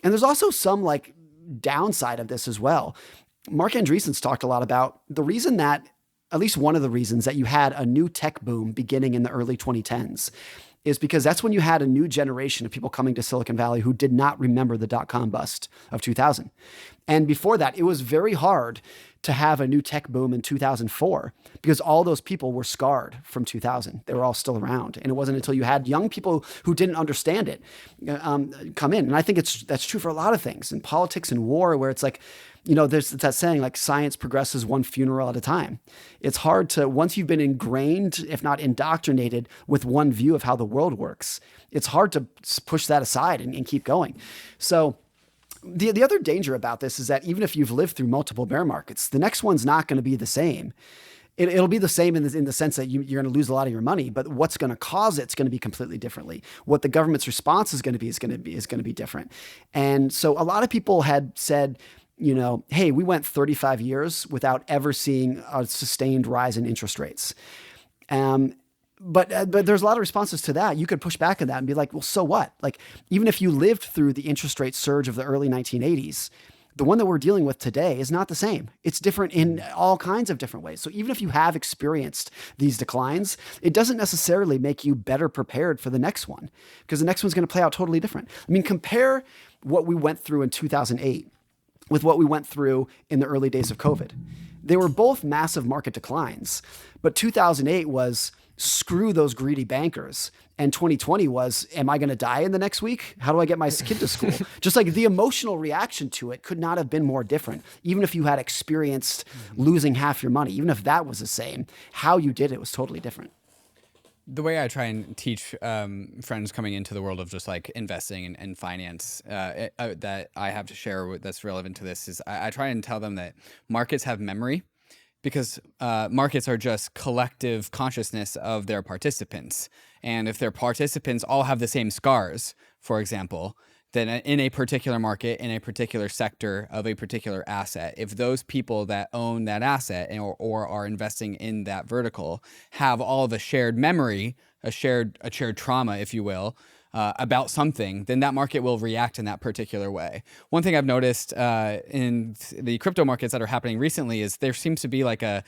And there's also some like downside of this as well. Mark Andreessen's talked a lot about the reason that, at least one of the reasons that you had a new tech boom beginning in the early 2010s is because that's when you had a new generation of people coming to Silicon Valley who did not remember the dot-com bust of 2000. And before that, it was very hard to have a new tech boom in 2004 because all those people were scarred from 2000. They were all still around. And it wasn't until you had young people who didn't understand it come in. And I think that's true for a lot of things in politics and war, where it's like, there's that saying, like, science progresses one funeral at a time. It's hard to, once you've been ingrained, if not indoctrinated, with one view of how the world works, it's hard to push that aside and keep going. So the other danger about this is that even if you've lived through multiple bear markets, the next one's not going to be the same. It'll be the same in the sense that you're going to lose a lot of your money, but what's going to cause it's going to be completely differently. What the government's response is going to be different. And so a lot of people had said, hey, we went 35 years without ever seeing a sustained rise in interest rates. But there's a lot of responses to that. You could push back on that and be like, well, so what? Like, even if you lived through the interest rate surge of the early 1980s, the one that we're dealing with today is not the same. It's different in all kinds of different ways. So even if you have experienced these declines, it doesn't necessarily make you better prepared for the next one, because the next one's going to play out totally different. I mean, compare what we went through in 2008 with what we went through in the early days of COVID. They were both massive market declines, but 2008 was screw those greedy bankers. And 2020 was, am I going to die in the next week? How do I get my kid to school? Just like the emotional reaction to it could not have been more different. Even if you had experienced losing half your money, even if that was the same, how you did it was totally different. The way I try and teach friends coming into the world of just like investing and finance that I have to share that's relevant to this is I try and tell them that markets have memory, because markets are just collective consciousness of their participants. And if their participants all have the same scars, for example, then in a particular market, in a particular sector of a particular asset, if those people that own that asset or are investing in that vertical have all of a shared memory, a shared trauma, if you will, about something, then that market will react in that particular way. One thing I've noticed in the crypto markets that are happening recently is there seems to be like a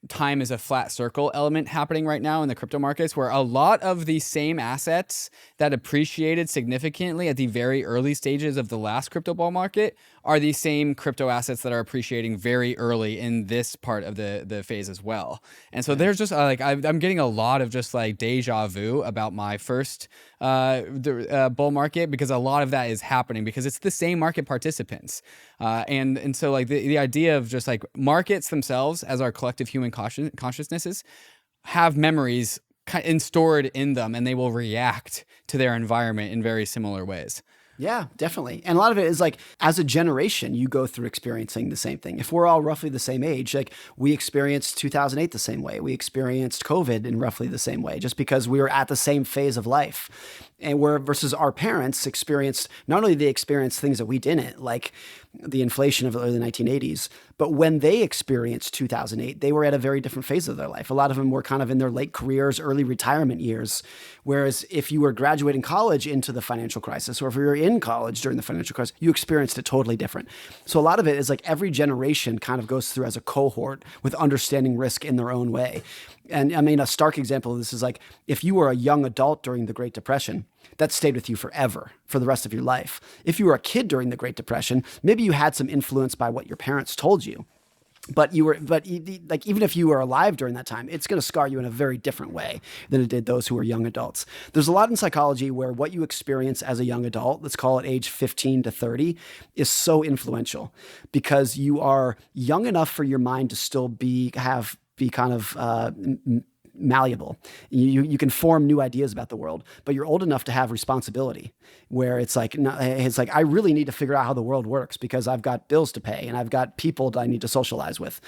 time is a flat circle element happening right now in the crypto markets, where a lot of the same assets that appreciated significantly at the very early stages of the last crypto bull market are the same crypto assets that are appreciating very early in this part of the phase as well. And so there's just I'm getting a lot of just like deja vu about my first bull market, because a lot of that is happening because it's the same market participants. And so like the idea of just like markets themselves as our collective human consciousnesses have memories stored in them, and they will react to their environment in very similar ways. Yeah, definitely. And a lot of it is like, as a generation, you go through experiencing the same thing. If we're all roughly the same age, like we experienced 2008 the same way, we experienced COVID in roughly the same way, just because we were at the same phase of life. And where versus our parents experienced, not only they experienced things that we didn't, like the inflation of the early 1980s, but when they experienced 2008, they were at a very different phase of their life. A lot of them were kind of in their late careers, early retirement years. Whereas if you were graduating college into the financial crisis, or if you were in college during the financial crisis, you experienced it totally different. So a lot of it is like every generation kind of goes through as a cohort with understanding risk in their own way. And I mean, a stark example of this is like, if you were a young adult during the Great Depression, that stayed with you forever, for the rest of your life. If you were a kid during the Great Depression, maybe you had some influence by what your parents told you. But even if you were alive during that time, it's going to scar you in a very different way than it did those who were young adults. There's a lot in psychology where what you experience as a young adult, let's call it age 15 to 30, is so influential, because you are young enough for your mind to still be kind of malleable. You can form new ideas about the world, but you're old enough to have responsibility, where it's like I really need to figure out how the world works because I've got bills to pay and I've got people that I need to socialize with.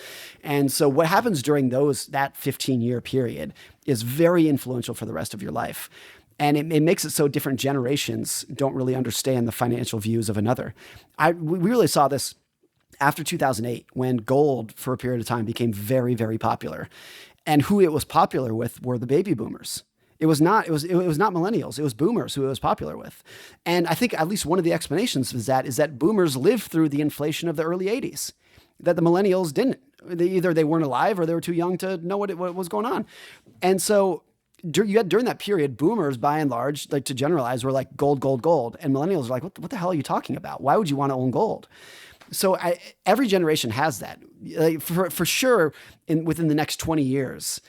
And so what happens during that 15-year period is very influential for the rest of your life. And it makes it so different generations don't really understand the financial views of another. We really saw this after 2008, when gold for a period of time became very, very popular. And who it was popular with were the baby boomers. It was not millennials. It was boomers who it was popular with. And I think at least one of the explanations is that boomers lived through the inflation of the early 80s, that the millennials didn't. Either they weren't alive or they were too young to know what was going on. And so during that period, boomers, by and large, like to generalize, were like gold, gold, gold. And millennials are like, what the hell are you talking about? Why would you want to own gold? So every generation has that. Like for sure, within the next 20 years,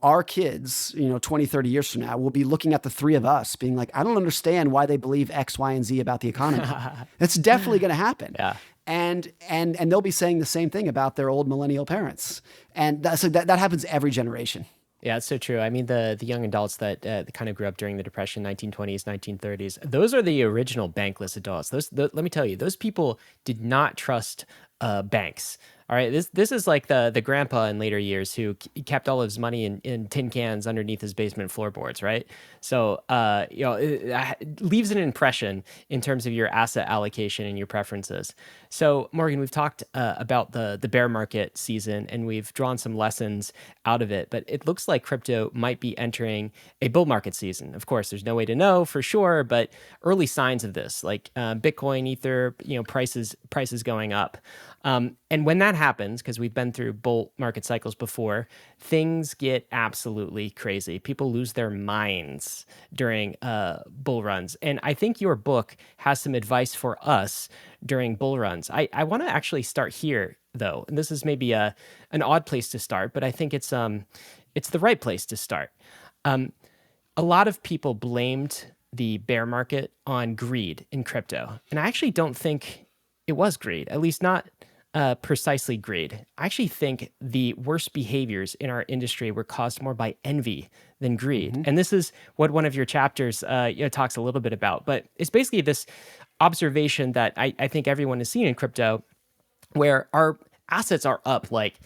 our kids, 20, 30 years from now, will be looking at the three of us being like, I don't understand why they believe X, Y, and Z about the economy. It's definitely going to happen. Yeah. And they'll be saying the same thing about their old millennial parents. And that happens every generation. Yeah, it's so true. I mean, the young adults that kind of grew up during the Depression, 1920s, 1930s, those are the original bankless adults. Let me tell you, those people did not trust banks. All right, this is like the grandpa in later years who kept all of his money in tin cans underneath his basement floorboards, right? So, it leaves an impression in terms of your asset allocation and your preferences. So, Morgan, we've talked about the bear market season, and we've drawn some lessons out of it, but it looks like crypto might be entering a bull market season. Of course, there's no way to know for sure, but early signs of this, like Bitcoin, Ether, prices going up. And when that happens, because we've been through bull market cycles before, things get absolutely crazy. People lose their minds during bull runs. And I think your book has some advice for us during bull runs. I want to actually start here, though. And this is maybe an odd place to start, but I think it's the right place to start. A lot of people blamed the bear market on greed in crypto. And I actually don't think it was greed, at least not precisely greed. I actually think the worst behaviors in our industry were caused more by envy than greed. Mm-hmm. And this is what one of your chapters talks a little bit about. But it's basically this observation that I think everyone has seen in crypto, where our assets are up like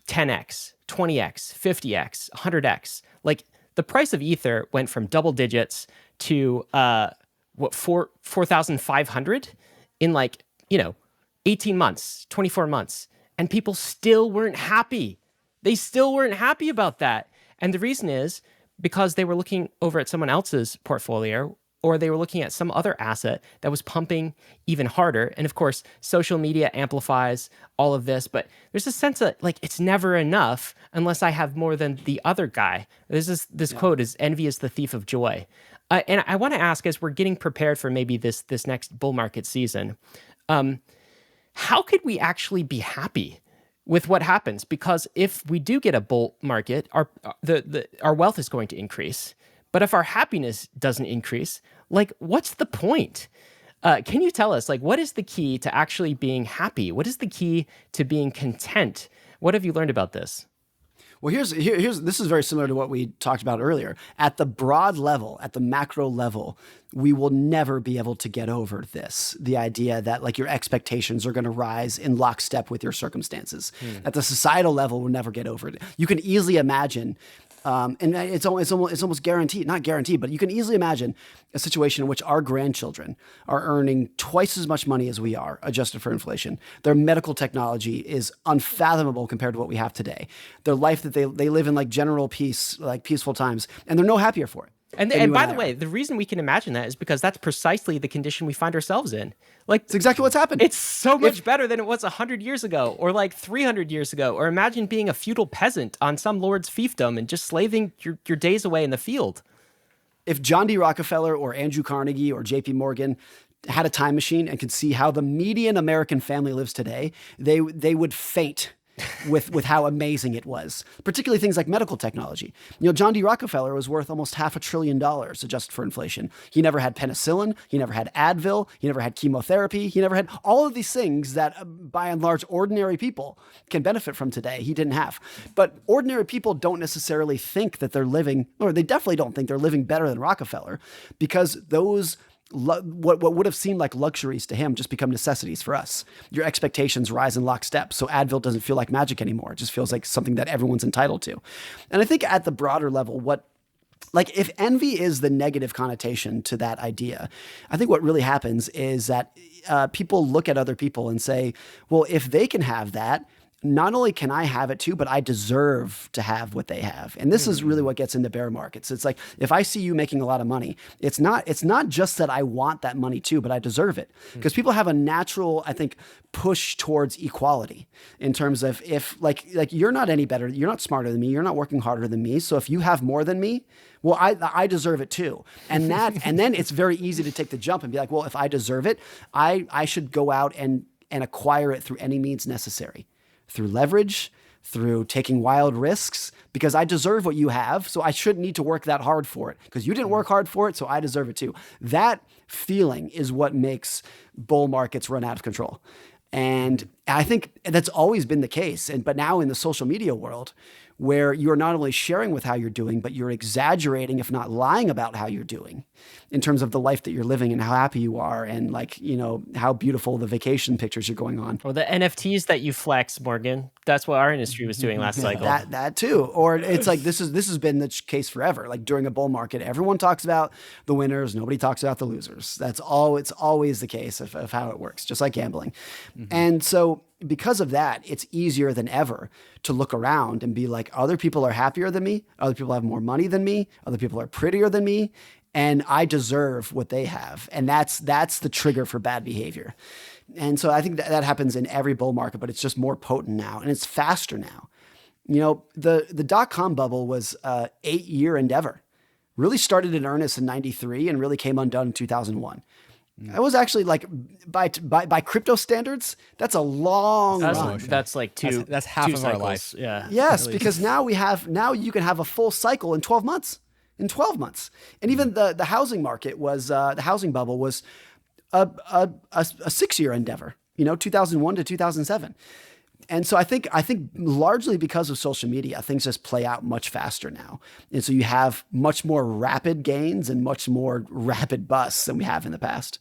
10x, 20x, 50x, 100x. Like the price of Ether went from double digits to 4,500 in 18 months, 24 months, and people still weren't happy. They still weren't happy about that. And the reason is because they were looking over at someone else's portfolio, or they were looking at some other asset that was pumping even harder. And of course, social media amplifies all of this, but there's a sense that it's never enough unless I have more than the other guy. This quote is, "Envy is the thief of joy." And I want to ask, as we're getting prepared for maybe this next bull market season, how could we actually be happy with what happens? Because if we do get a bull market, our wealth is going to increase. But if our happiness doesn't increase, what's the point? Can you tell us, what is the key to actually being happy? What is the key to being content? What have you learned about this? Well, this is very similar to what we talked about earlier. At the broad level, at the macro level, we will never be able to get over this. The idea that your expectations are going to rise in lockstep with your circumstances. At the societal level, we'll never get over it. You can easily imagine, and it's almost guaranteed, not guaranteed, but you can easily imagine a situation in which our grandchildren are earning twice as much money as we are, adjusted for inflation. Their medical technology is unfathomable compared to what we have today. Their life that they live in general peace, peaceful times, and they're no happier for it. And by the way, the reason we can imagine that is because that's precisely the condition we find ourselves in. It's exactly what's happened. It's so much better than it was 100 years ago, or 300 years ago. Or imagine being a feudal peasant on some lord's fiefdom and just slaving your days away in the field. If John D. Rockefeller or Andrew Carnegie or J.P. Morgan had a time machine and could see how the median American family lives today, they would faint with how amazing it was, particularly things like medical technology. John D. Rockefeller was worth almost $500 billion adjusted for inflation. He never had penicillin. He never had Advil. He never had chemotherapy. He never had all of these things that, by and large, ordinary people can benefit from today. He didn't have. But ordinary people don't necessarily think that they're living, or they definitely don't think they're living better than Rockefeller, because those what would have seemed like luxuries to him just become necessities for us. Your expectations rise in lockstep. So Advil doesn't feel like magic anymore. It just feels like something that everyone's entitled to. And I think at the broader level, if envy is the negative connotation to that idea, I think what really happens is that people look at other people and say, well, if they can have that, not only can I have it too, but I deserve to have what they have. And this is really what gets into bear markets. It's like, if I see you making a lot of money, it's not just that I want that money too, but I deserve it. Because people have a natural, I think, push towards equality in terms of, if like you're not any better, you're not smarter than me, you're not working harder than me. So if you have more than me, well, I deserve it too. And then it's very easy to take the jump and be like, well, if I deserve it, I should go out and acquire it through any means necessary. Through leverage, through taking wild risks, because I deserve what you have, so I shouldn't need to work that hard for it, because you didn't work hard for it, so I deserve it too. That feeling is what makes bull markets run out of control. And I think that's always been the case. But now in the social media world, where you're not only sharing with how you're doing, but you're exaggerating, if not lying about how you're doing in terms of the life that you're living and how happy you are, and how beautiful the vacation pictures you're going on. Or the NFTs that you flex, Morgan. That's what our industry was doing last cycle. That too. Or it's like, this has been the case forever. Like during a bull market, everyone talks about the winners. Nobody talks about the losers. It's always the case of how it works, just like gambling. And so because of that, it's easier than ever to look around and be like, other people are happier than me. Other people have more money than me. Other people are prettier than me. And I deserve what they have. And that's the trigger for bad behavior. And so I think that happens in every bull market, but it's just more potent now and it's faster now. The dot-com bubble was an 8-year endeavor. Really started in earnest in 93 and really came undone in 2001. It was actually like by crypto standards, that's a long run. That's like that's half of our life. Yeah. Yes, because now you can have a full cycle in 12 months. And even the housing market was the housing bubble was a 6-year endeavor, 2001 to 2007. And so I think largely because of social media, things just play out much faster now. And so you have much more rapid gains and much more rapid busts than we have in the past.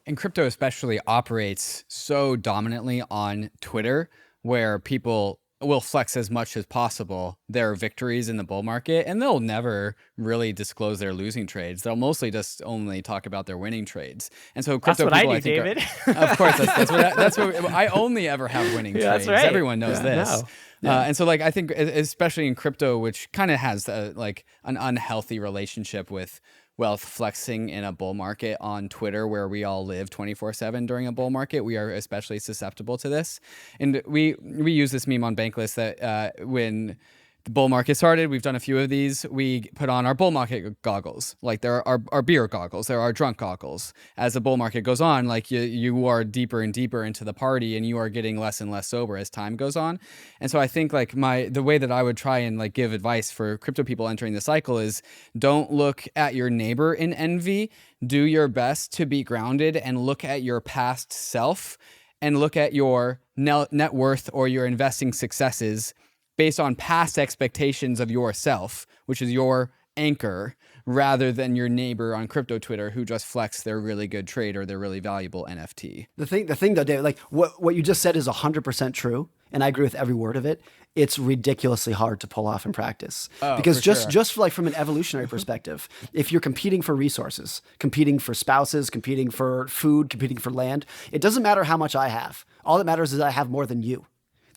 And crypto especially operates so dominantly on Twitter, where people will flex as much as possible their victories in the bull market, and they'll never really disclose their losing trades. They'll mostly just only talk about their winning trades. And so crypto that's people, what I do, think, David. of course, that's what I only ever have winning trades. That's right. Everyone knows this. No. And so I think especially in crypto, which kind of has an unhealthy relationship with wealth flexing in a bull market on Twitter, where we all live 24/7 during a bull market, we are especially susceptible to this. And we use this meme on Bankless that when the bull market started, we've done a few of these, we put on our bull market goggles. Like there are our beer goggles, there are drunk goggles. As the bull market goes on, like you are deeper and deeper into the party, and you are getting less and less sober as time goes on. And so I think the way that I would try and give advice for crypto people entering the cycle is, don't look at your neighbor in envy. Do your best to be grounded and look at your past self and look at your net worth or your investing successes based on past expectations of yourself, which is your anchor, rather than your neighbor on crypto Twitter who just flex their really good trade or their really valuable NFT. The thing though, David, what you just said is 100% true, and I agree with every word of it. It's ridiculously hard to pull off in practice. Because just from an evolutionary perspective, if you're competing for resources, competing for spouses, competing for food, competing for land, it doesn't matter how much I have. All that matters is I have more than you.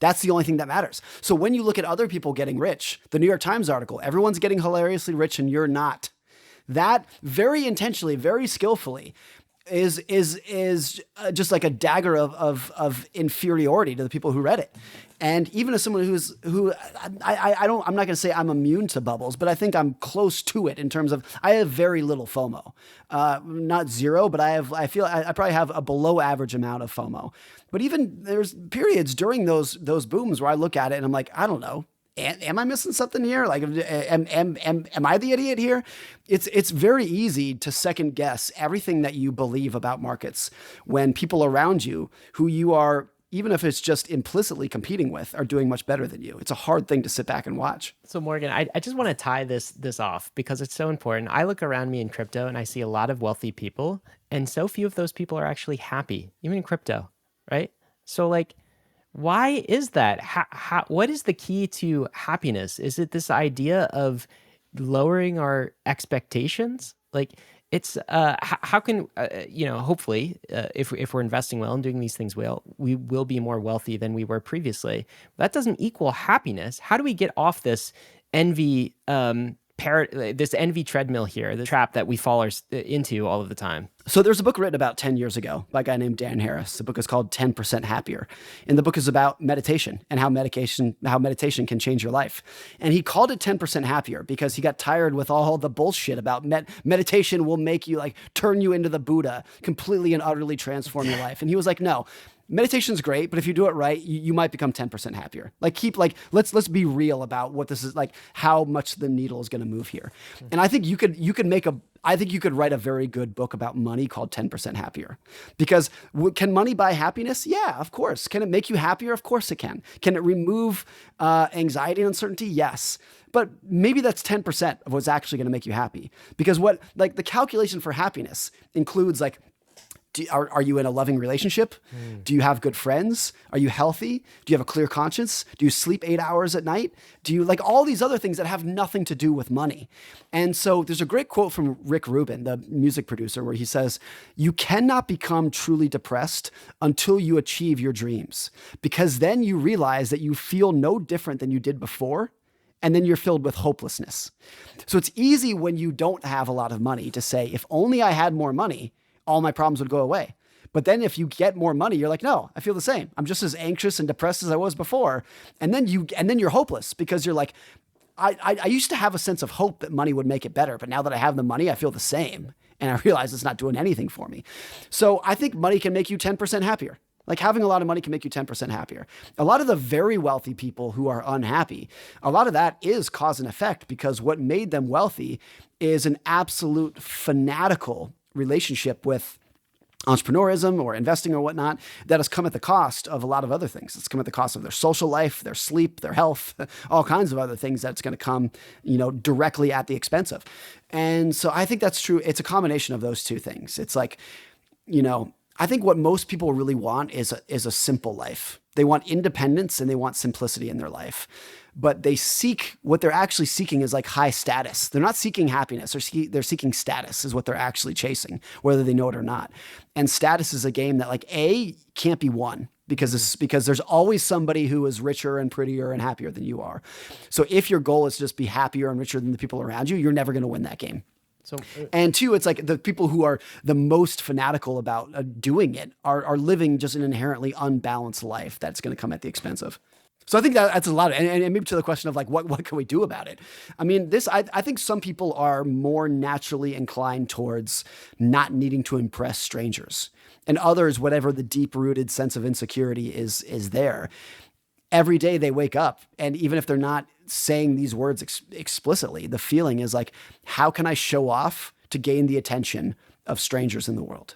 That's the only thing that matters. So when you look at other people getting rich, the New York Times article, everyone's getting hilariously rich and you're not. That very intentionally, very skillfully is just like a dagger of inferiority to the people who read it. And even as someone I'm not going to say I'm immune to bubbles, but I think I'm close to it in terms of I have very little FOMO, not zero, but I feel I probably have a below average amount of FOMO. But even there's periods during those booms where I look at it and I'm like, I don't know. Am I missing something here? Like, am I the idiot here? It's very easy to second guess everything that you believe about markets when people around you who you are, even if it's just implicitly competing with, are doing much better than you. It's a hard thing to sit back and watch. So Morgan, I just want to tie this off because it's so important. I look around me in crypto and I see a lot of wealthy people, and so few of those people are actually happy, even in crypto, right? So like, why is that? What is the key to happiness? Is it this idea of lowering our expectations? Like, it's how can hopefully if we're investing well and doing these things well, we will be more wealthy than we were previously. That doesn't equal happiness. How do we get off this envy this envy treadmill here, the trap that we fall into all of the time? So there's a book written about 10 years ago by a guy named Dan Harris. The book is called 10% Happier. And the book is about meditation and how meditation can change your life. And he called it 10% Happier because he got tired with all the bullshit about meditation will make you turn you into the Buddha, completely and utterly transform your life. And he was like, no. Meditation's great, but if you do it right, you might become 10% happier. Let's be real about what this is like, how much the needle is going to move here. And I think you could write a very good book about money called 10% Happier. Because can money buy happiness? Yeah, of course. Can it make you happier? Of course it can. Can it remove anxiety and uncertainty? Yes. But maybe that's 10% of what's actually going to make you happy. Because the calculation for happiness includes are you in a loving relationship? Do you have good friends? Are you healthy? Do you have a clear conscience? Do you sleep 8 hours at night? Do you all these other things that have nothing to do with money? And so there's a great quote from Rick Rubin, the music producer, where he says, you cannot become truly depressed until you achieve your dreams, because then you realize that you feel no different than you did before. And then you're filled with hopelessness. So it's easy when you don't have a lot of money to say, if only I had more money, all my problems would go away. But then if you get more money, you're like, no, I feel the same. I'm just as anxious and depressed as I was before. And then you're hopeless because you're like, I used to have a sense of hope that money would make it better. But now that I have the money, I feel the same. And I realize it's not doing anything for me. So I think money can make you 10% happier. Having a lot of money can make you 10% happier. A lot of the very wealthy people who are unhappy, a lot of that is cause and effect, because what made them wealthy is an absolute fanatical relationship with entrepreneurism or investing or whatnot that has come at the cost of a lot of other things. It's come at the cost of their social life, their sleep, their health, all kinds of other things that's going to come, directly at the expense of. And so I think that's true. It's a combination of those two things. It's I think what most people really want is a simple life. They want independence and they want simplicity in their life. But what they're actually seeking is high status. They're not seeking happiness. They're seeking status is what they're actually chasing, whether they know it or not. And status is a game that can't be won because there's always somebody who is richer and prettier and happier than you are. So if your goal is to just be happier and richer than the people around you, you're never going to win that game. And two, it's the people who are the most fanatical about doing it are living just an inherently unbalanced life that's going to come at the expense of. So I think that's a lot. And maybe to the question of what can we do about it? I mean, I think some people are more naturally inclined towards not needing to impress strangers, and others, whatever the deep-rooted sense of insecurity is there. Every day they wake up, and even if they're not saying these words explicitly, the feeling is how can I show off to gain the attention of strangers in the world?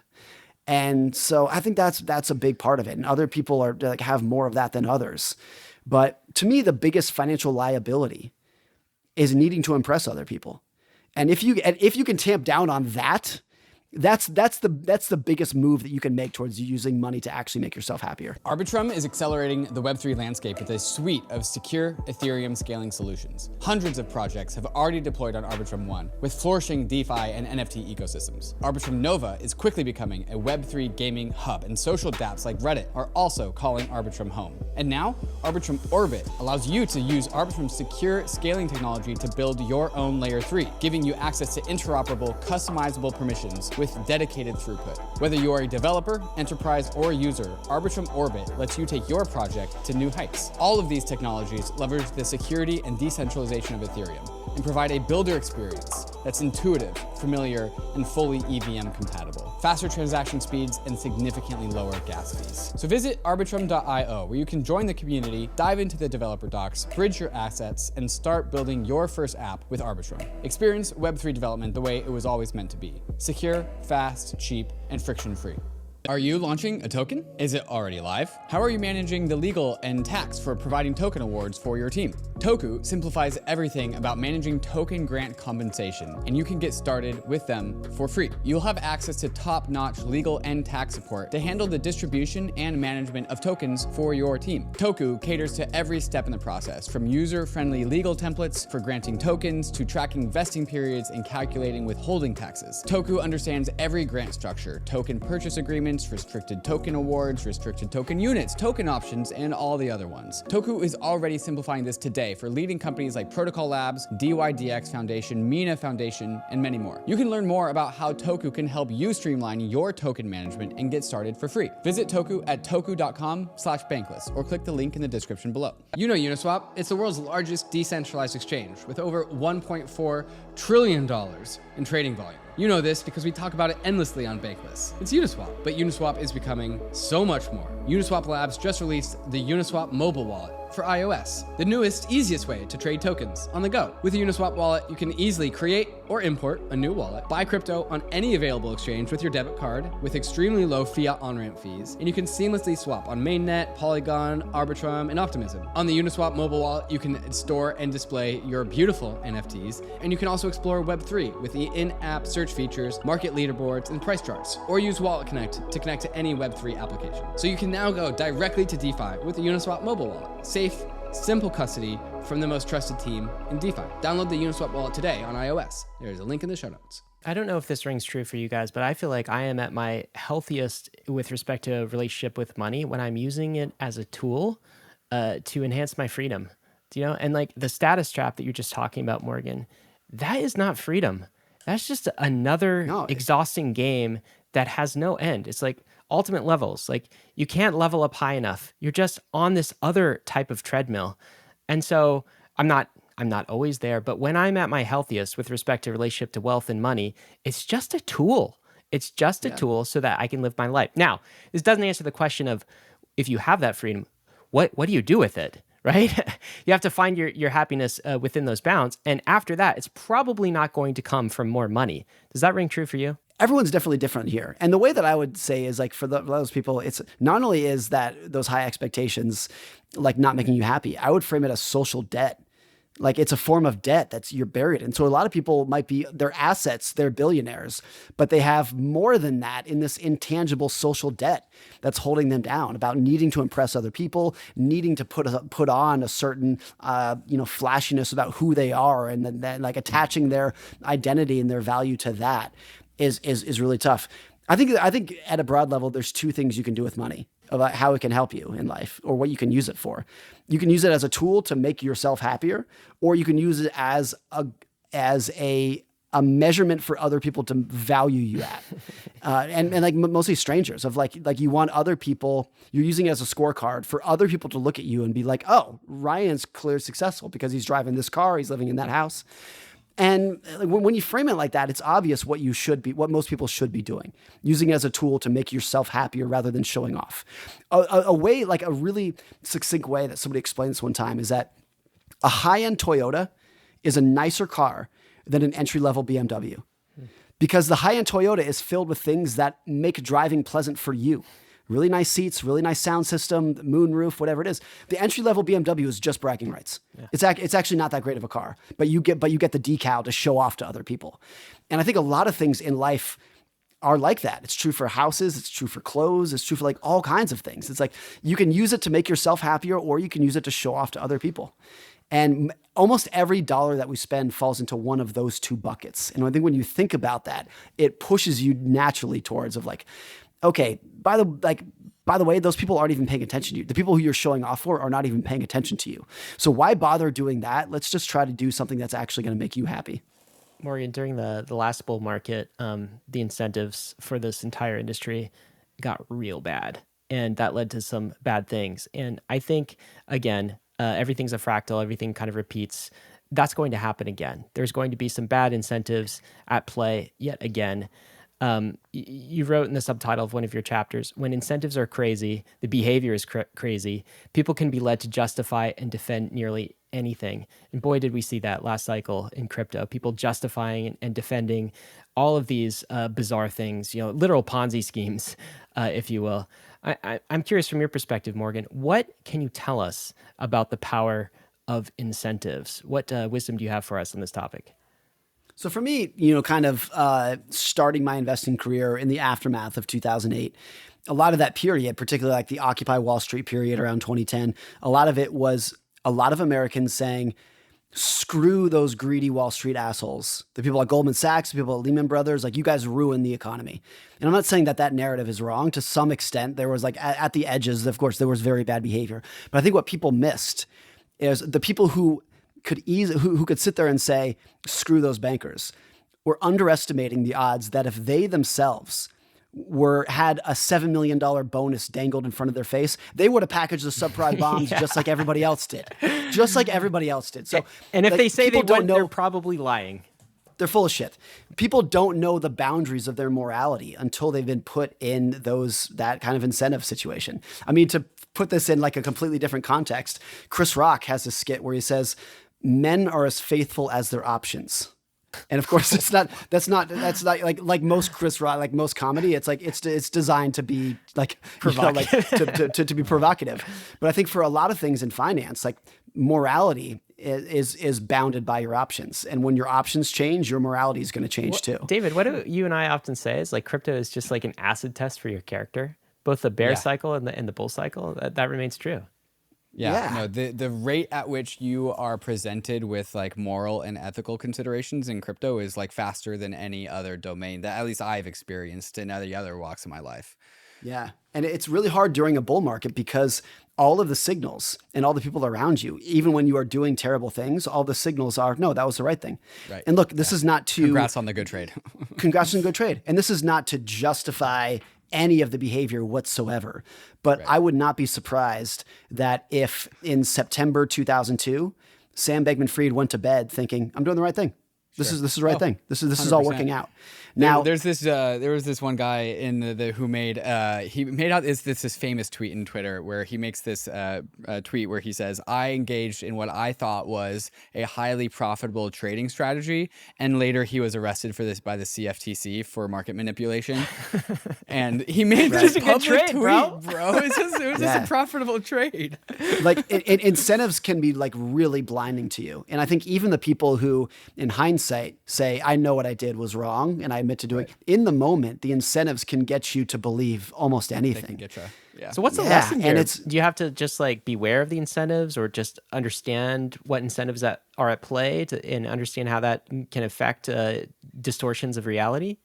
And so I think that's a big part of it. And other people are have more of that than others. But to me, the biggest financial liability is needing to impress other people. And if you can tamp down on that, that's the biggest move that you can make towards using money to actually make yourself happier. ARBITRUM is accelerating the Web3 landscape with a suite of secure Ethereum scaling solutions. Hundreds of projects have already deployed on ARBITRUM 1, with flourishing DeFi and NFT ecosystems. ARBITRUM Nova is quickly becoming a Web3 gaming hub, and social dApps like Reddit are also calling ARBITRUM home. And now, ARBITRUM Orbit allows you to use ARBITRUM's secure scaling technology to build your own Layer 3, giving you access to interoperable, customizable permissions with dedicated throughput. Whether you are a developer, enterprise, or user, ARBITRUM Orbit lets you take your project to new heights. All of these technologies leverage the security and decentralization of Ethereum and provide a builder experience that's intuitive, familiar, and fully EVM compatible. Faster transaction speeds and significantly lower gas fees. So visit arbitrum.io, where you can join the community, dive into the developer docs, bridge your assets, and start building your first app with Arbitrum. Experience Web3 development the way it was always meant to be: secure, fast, cheap, and friction-free. Are you launching a token? Is it already live? How are you managing the legal and tax for providing token awards for your team? TOKU simplifies everything about managing token grant compensation, and you can get started with them for free. You'll have access to top-notch legal and tax support to handle the distribution and management of tokens for your team. TOKU caters to every step in the process, from user-friendly legal templates for granting tokens to tracking vesting periods and calculating withholding taxes. TOKU understands every grant structure, token purchase agreements, restricted token awards, restricted token units, token options, and all the other ones. TOKU is already simplifying this today for leading companies like Protocol Labs, DYDX Foundation, MENA Foundation, and many more. You can learn more about how TOKU can help you streamline your token management and get started for free. Visit TOKU at toku.com/bankless or click the link in the description below. You know UNISWAP, it's the world's largest decentralized exchange with over $1.4 trillion in trading volume. You know this because we talk about it endlessly on Bankless. It's Uniswap, but Uniswap is becoming so much more. Uniswap Labs just released the Uniswap mobile wallet for iOS, the newest, easiest way to trade tokens on the go. With the Uniswap wallet, you can easily create or import a new wallet, buy crypto on any available exchange with your debit card with extremely low fiat on-ramp fees, and you can seamlessly swap on Mainnet, Polygon, Arbitrum, and Optimism. On the Uniswap mobile wallet, you can store and display your beautiful NFTs, and you can also explore Web3 with the in-app search features, market leaderboards, and price charts, or use Wallet Connect to connect to any Web3 application. So you can now go directly to DeFi with the Uniswap mobile wallet. Safe, simple custody from the most trusted team in DeFi. Download the Uniswap wallet today on iOS. There's a link in the show notes. I don't know if this rings true for you guys, but I feel like I am at my healthiest with respect to a relationship with money when I'm using it as a tool to enhance my freedom. Do you know? And like the status trap that you're just talking about, Morgan, that is not freedom. That's just another exhausting game that has no end. It's like ultimate levels. Like you can't level up high enough. You're just on this other type of treadmill. And so I'm not always there, but when I'm at my healthiest with respect to relationship to wealth and money, it's just a tool. It's just a tool so that I can live my life. Now, this doesn't answer the question of if you have that freedom, what do you do with it? Right? You have to find your happiness within those bounds. And after that, it's probably not going to come from more money. Does that ring true for you? Everyone's definitely different here. And the way that I would say is like for those people, it's not only is that those high expectations like not making you happy, I would frame it as social debt. Like it's a form of debt you're buried in. So a lot of people might be their assets, they're billionaires, but they have more than that in this intangible social debt that's holding them down about needing to impress other people, needing to put on a certain, flashiness about who they are. And then like attaching their identity and their value to that is really tough. I think at a broad level, there's two things you can do with money about how it can help you in life or what you can use it for. You can use it as a tool to make yourself happier, or you can use it as a measurement for other people to value you at. And like mostly strangers of like you want other people, you're using it as a scorecard for other people to look at you and be like, oh, Ryan's clearly successful because he's driving this car, he's living in that house. And when you frame it like that, it's obvious what most people should be doing, using it as a tool to make yourself happier rather than showing off. A way, like a really succinct way that somebody explained this one time is that a high-end Toyota is a nicer car than an entry-level BMW because the high-end Toyota is filled with things that make driving pleasant for you. Really nice seats, really nice sound system, moonroof, whatever it is. The entry-level BMW is just bragging rights. Yeah. It's actually not that great of a car, but you get the decal to show off to other people. And I think a lot of things in life are like that. It's true for houses, it's true for clothes, it's true for like all kinds of things. It's like you can use it to make yourself happier, or you can use it to show off to other people. And almost every dollar that we spend falls into one of those two buckets. And I think when you think about that, it pushes you naturally towards of like, okay, by the way, those people aren't even paying attention to you. The people who you're showing off for are not even paying attention to you. So why bother doing that? Let's just try to do something that's actually going to make you happy. Morgan, during the last bull market, the incentives for this entire industry got real bad, and that led to some bad things. And I think, again, everything's a fractal, everything kind of repeats. That's going to happen again. There's going to be some bad incentives at play yet again. You wrote in the subtitle of one of your chapters, when incentives are crazy, the behavior is crazy, people can be led to justify and defend nearly anything. And boy, did we see that last cycle in crypto, people justifying and defending all of these bizarre things, literal Ponzi schemes, if you will. I'm curious from your perspective, Morgan, what can you tell us about the power of incentives? What wisdom do you have for us on this topic? So for me, kind of starting my investing career in the aftermath of 2008, a lot of that period, particularly like the Occupy Wall Street period around 2010, a lot of it was a lot of Americans saying, screw those greedy Wall Street assholes. The people at Goldman Sachs, the people at Lehman Brothers, like you guys ruin the economy. And I'm not saying that narrative is wrong. To some extent, there was like at the edges, of course, there was very bad behavior. But I think what people missed is the people who could sit there and say, screw those bankers, were underestimating the odds that if they themselves had a $7 million bonus dangled in front of their face, they would have packaged the subprime bonds just like everybody else did. Just like everybody else did. So, and if they say they don't know, they're probably lying. They're full of shit. People don't know the boundaries of their morality until they've been put in that kind of incentive situation. I mean, to put this in like a completely different context, Chris Rock has a skit where he says, men are as faithful as their options. And of course, that's not like most Chris Rock, like most comedy. It's like it's designed to be like provocative, to be provocative. But I think for a lot of things in finance, like morality is bounded by your options, and when your options change, your morality is going to change too. David, what do you and I often say is like crypto is just like an acid test for your character, both the bear cycle and the bull cycle. That remains true. No, the rate at which you are presented with like moral and ethical considerations in crypto is like faster than any other domain that at least I've experienced in other walks of my life. Yeah. And it's really hard during a bull market because all of the signals and all the people around you, even when you are doing terrible things, all the signals are, no, that was the right thing. Right. And look, this is not to... Congrats on the good trade. Congrats on the good trade. And this is not to justify any of the behavior whatsoever. But I would not be surprised that if in September 2002, Sam Bankman-Fried went to bed thinking, I'm doing the right thing. This is the right thing. This is all working out. Now there was this one guy who made this famous tweet in Twitter where he makes this tweet where he says, I engaged in what I thought was a highly profitable trading strategy, and later he was arrested for this by the CFTC for market manipulation. And he made this public trade, tweet, bro. It was just a profitable trade. Like incentives can be like really blinding to you. And I think even the people who in hindsight say, I know what I did was wrong and I admit to doing in the moment, the incentives can get you to believe almost anything. So what's the lesson here? And do you have to just like beware of the incentives or just understand what incentives that are at play and understand how that can affect distortions of reality?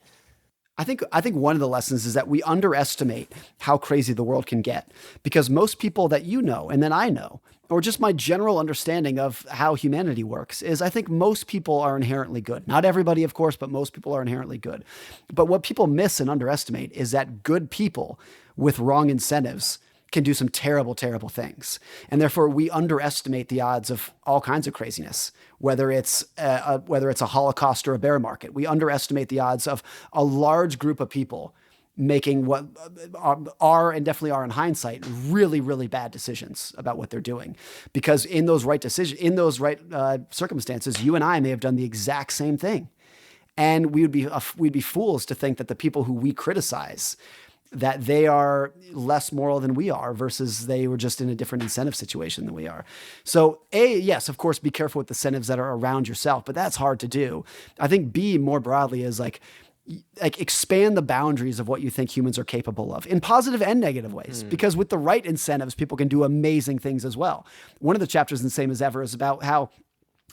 I think one of the lessons is that we underestimate how crazy the world can get, because most people that you know and then I know, or just my general understanding of how humanity works, is I think most people are inherently good. Not everybody, of course, but most people are inherently good. But what people miss and underestimate is that good people with wrong incentives can do some terrible, terrible things. And therefore, we underestimate the odds of all kinds of craziness, whether it's a Holocaust or a bear market. We underestimate the odds of a large group of people making what are and definitely are in hindsight really, really bad decisions about what they're doing. Because in those right circumstances, you and I may have done the exact same thing. And we'd be fools to think that the people who we criticize, that they are less moral than we are versus they were just in a different incentive situation than we are. So yes, of course, be careful with the incentives that are around yourself, but that's hard to do. I think B, more broadly, is like expand the boundaries of what you think humans are capable of in positive and negative ways, because with the right incentives, people can do amazing things as well. One of the chapters in The Same as Ever is about how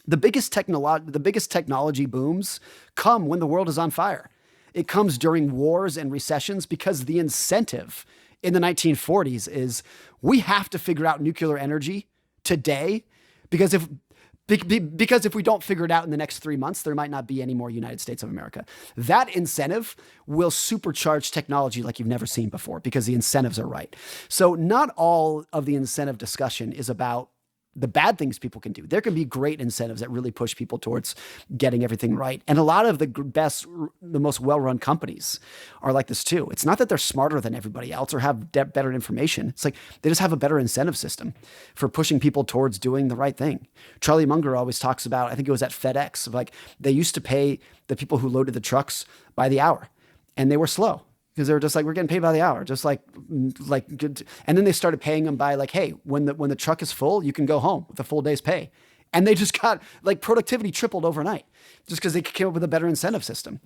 the biggest technology booms come when the world is on fire. It comes during wars and recessions because the incentive in the 1940s is we have to figure out nuclear energy today, because if Because if we don't figure it out in the next 3 months, there might not be any more United States of America. That incentive will supercharge technology like you've never seen before because the incentives are right. So not all of the incentive discussion is about the bad things people can do. There can be great incentives that really push people towards getting everything right. And a lot of the best, the most well-run companies are like this too. It's not that they're smarter than everybody else or have better information. It's like they just have a better incentive system for pushing people towards doing the right thing. Charlie Munger always talks about, I think it was at FedEx, like they used to pay the people who loaded the trucks by the hour and they were slow. Because they were just like, we're getting paid by the hour, just like good. And then they started paying them by like, hey, when the truck is full, you can go home with a full day's pay. And they just got like productivity tripled overnight just because they came up with a better incentive system.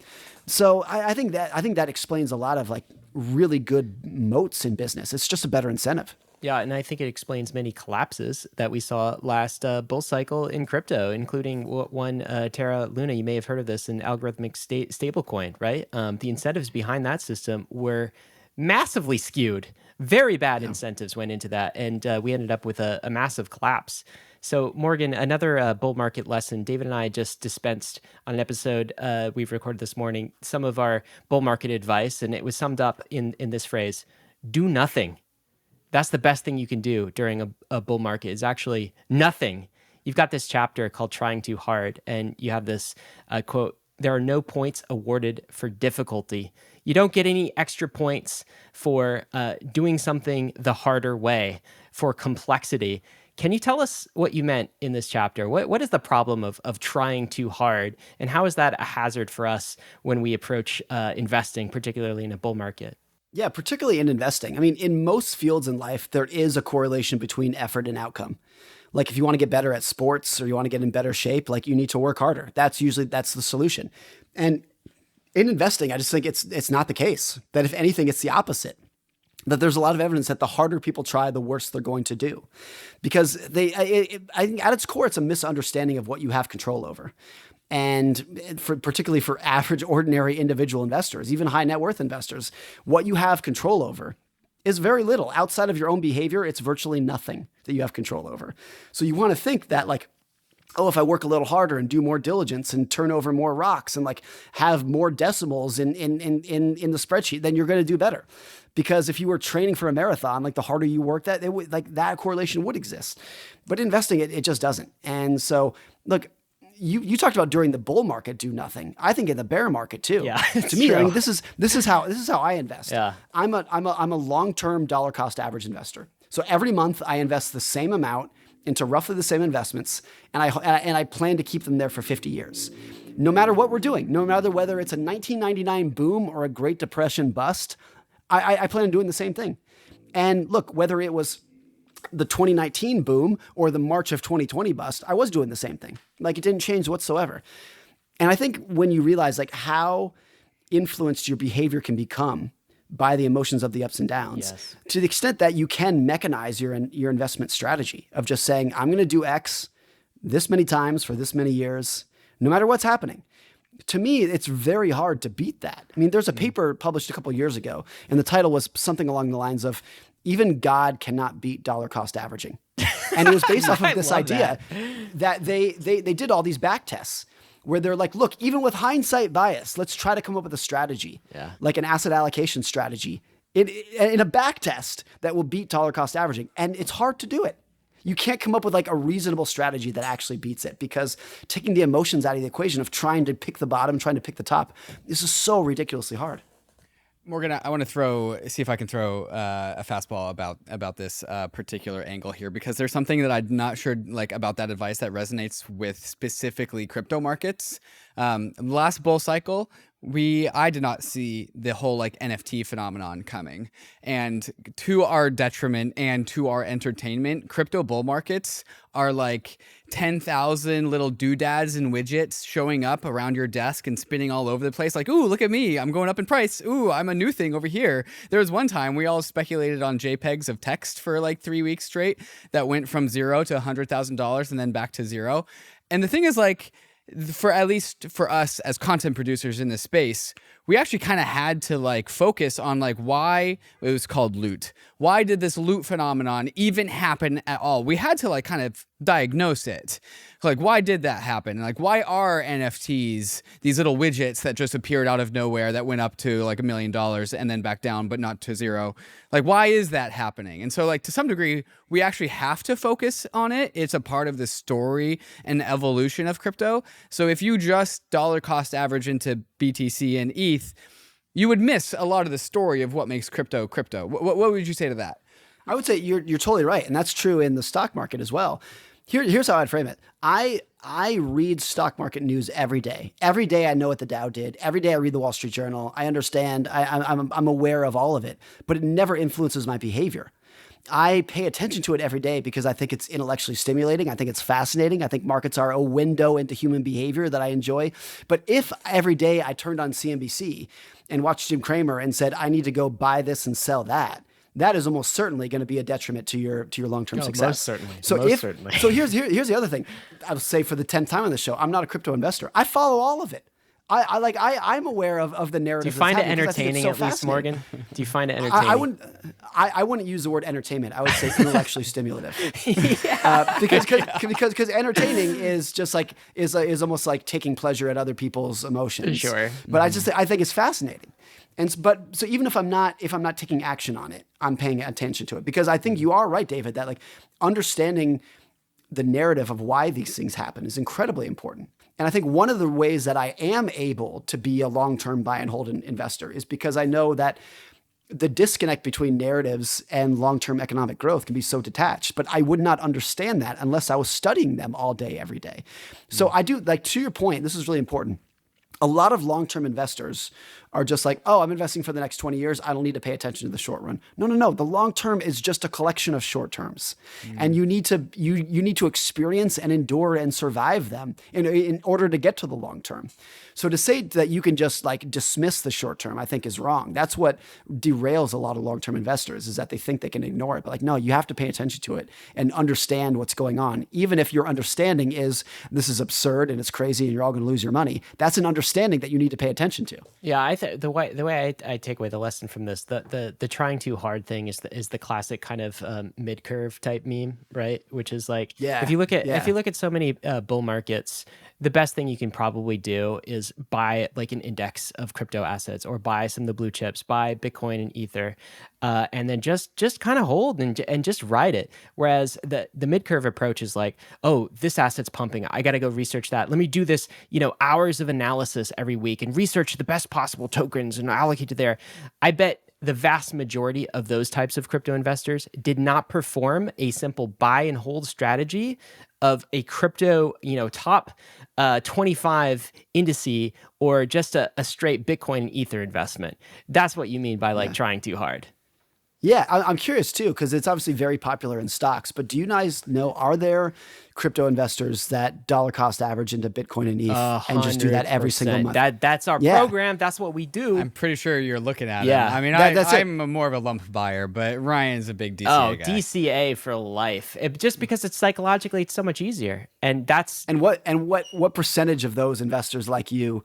So I think that explains a lot of like really good moats in business. It's just a better incentive. Yeah, and I think it explains many collapses that we saw last bull cycle in crypto, including one Terra Luna. You may have heard of this, an algorithmic stablecoin, right? The incentives behind that system were massively skewed. Very bad incentives went into that, and we ended up with a massive collapse. So, Morgan, another bull market lesson. David and I just dispensed on an episode we've recorded this morning some of our bull market advice, and it was summed up in this phrase: do nothing. That's the best thing you can do during a bull market is actually nothing. You've got this chapter called Trying Too Hard, and you have this quote, there are no points awarded for difficulty. You don't get any extra points for doing something the harder way, for complexity. Can you tell us what you meant in this chapter? What is the problem of trying too hard, and how is that a hazard for us when we approach investing, particularly in a bull market? Yeah, particularly in investing. I mean, in most fields in life, there is a correlation between effort and outcome. Like if you want to get better at sports or you want to get in better shape, like you need to work harder. That's the solution. And in investing, I just think it's not the case. That if anything, it's the opposite. That there's a lot of evidence that the harder people try, the worse they're going to do. Because I think at its core, it's a misunderstanding of what you have control over. And particularly for average, ordinary individual investors, even high net worth investors, what you have control over is very little. Outside of your own behavior, it's virtually nothing that you have control over. So you want to think that like, oh, if I work a little harder and do more diligence and turn over more rocks and like have more decimals in the spreadsheet, then you're going to do better. Because if you were training for a marathon, like the harder you work, that correlation would exist. But investing, it just doesn't. And so look, you talked about during the bull market, do nothing. I think in the bear market too. Yeah, to me, I mean, this is how I invest. Yeah. I'm a long-term dollar cost average investor. So every month I invest the same amount into roughly the same investments, and I plan to keep them there for 50 years. No matter what we're doing, no matter whether it's a 1999 boom or a Great Depression bust, I plan on doing the same thing. And look, whether it was the 2019 boom or the March of 2020 bust, I was doing the same thing. Like it didn't change whatsoever. And I think when you realize like how influenced your behavior can become by the emotions of the ups and downs, yes, to the extent that you can mechanize your investment strategy of just saying, I'm going to do X this many times for this many years, no matter what's happening. To me, it's very hard to beat that. I mean, there's a paper published a couple of years ago, and the title was something along the lines of, even God cannot beat dollar cost averaging. And it was based off of this idea that they did all these back tests where they're like, look, even with hindsight bias, let's try to come up with a strategy, like an asset allocation strategy in a back test that will beat dollar cost averaging. And it's hard to do it. You can't come up with like a reasonable strategy that actually beats it, because taking the emotions out of the equation of trying to pick the bottom, trying to pick the top, this is so ridiculously hard. Morgan, I want to see if I can throw a fastball about this particular angle here, because there's something that I'm not sure like about that advice that resonates with specifically crypto markets. Last bull cycle, I did not see the whole like NFT phenomenon coming, and to our detriment and to our entertainment, crypto bull markets are like 10,000 little doodads and widgets showing up around your desk and spinning all over the place. Like, ooh, look at me, I'm going up in price. Ooh, I'm a new thing over here. There was one time we all speculated on JPEGs of text for like 3 weeks straight that went from $0 to $100,000 and then back to zero. And the thing is like, at least for us as content producers in this space, we actually kind of had to like focus on like why it was called loot. Why did this loot phenomenon even happen at all? We had to like kind of diagnose it. Like, why did that happen? Like, why are NFTs these little widgets that just appeared out of nowhere that went up to like $1 million and then back down, but not to zero? Like, why is that happening? And so, like, to some degree, we actually have to focus on it. It's a part of the story and evolution of crypto. So if you just dollar cost average into BTC and ETH, you would miss a lot of the story of what makes crypto crypto. What would you say to that? I would say you're totally right, and that's true in the stock market as well. Here's how I'd frame it. I read stock market news every day. Every day I know what the Dow did. Every day I read the Wall Street Journal. I understand. I'm aware of all of it, but it never influences my behavior. I pay attention to it every day because I think it's intellectually stimulating. I think it's fascinating. I think markets are a window into human behavior that I enjoy. But if every day I turned on CNBC and watched Jim Cramer and said, I need to go buy this and sell that, that is almost certainly going to be a detriment to your long-term success. Most certainly. So here's the other thing. I'll say for the 10th time on the show, I'm not a crypto investor. I follow all of it. I'm aware of the narrative. Do you find it entertaining at least, Morgan? Do you find it entertaining? I wouldn't use the word entertainment. I would say intellectually stimulative. Because entertaining is just like is almost like taking pleasure at other people's emotions. Sure. But I think it's fascinating. So even if I'm not taking action on it, I'm paying attention to it, because I think you are right, David, that like understanding the narrative of why these things happen is incredibly important. And I think one of the ways that I am able to be a long-term buy and hold investor is because I know that the disconnect between narratives and long-term economic growth can be so detached, but I would not understand that unless I was studying them all day, every day. So I do, like, to your point, this is really important. A lot of long-term investors are just like, oh, I'm investing for the next 20 years. I don't need to pay attention to the short run. No. The long term is just a collection of short terms. And you need to experience and endure and survive them in order to get to the long term. So to say that you can just like dismiss the short term, I think is wrong. That's what derails a lot of long-term investors, is that they think they can ignore it. But like, no, you have to pay attention to it and understand what's going on. Even if your understanding is this is absurd and it's crazy and you're all going to lose your money, that's an understanding that you need to pay attention to. Yeah, the way I take away the lesson from this, the trying too hard thing is the classic kind of mid curve type meme, right? Which is like, if you look at so many bull markets, the best thing you can probably do is buy like an index of crypto assets, or buy some of the blue chips, buy Bitcoin and Ether, and then just kind of hold and just ride it. Whereas the mid curve approach is like, oh, this asset's pumping, I got to go research that. Let me do this, hours of analysis every week and research the best possible tokens and allocate to there. I bet the vast majority of those types of crypto investors did not perform a simple buy and hold strategy of a crypto, top 25 indice, or just a straight Bitcoin and Ether investment. That's what you mean by like trying too hard. Yeah, I'm curious too, because it's obviously very popular in stocks. But do you guys know, are there crypto investors that dollar cost average into Bitcoin and ETH and just do that every single month? That's our program. That's what we do. I'm pretty sure you're looking at it. I mean, I'm more of a lump buyer, but Ryan's a big DCA guy. DCA for life. Just because it's psychologically, it's so much easier. And what percentage of those investors like you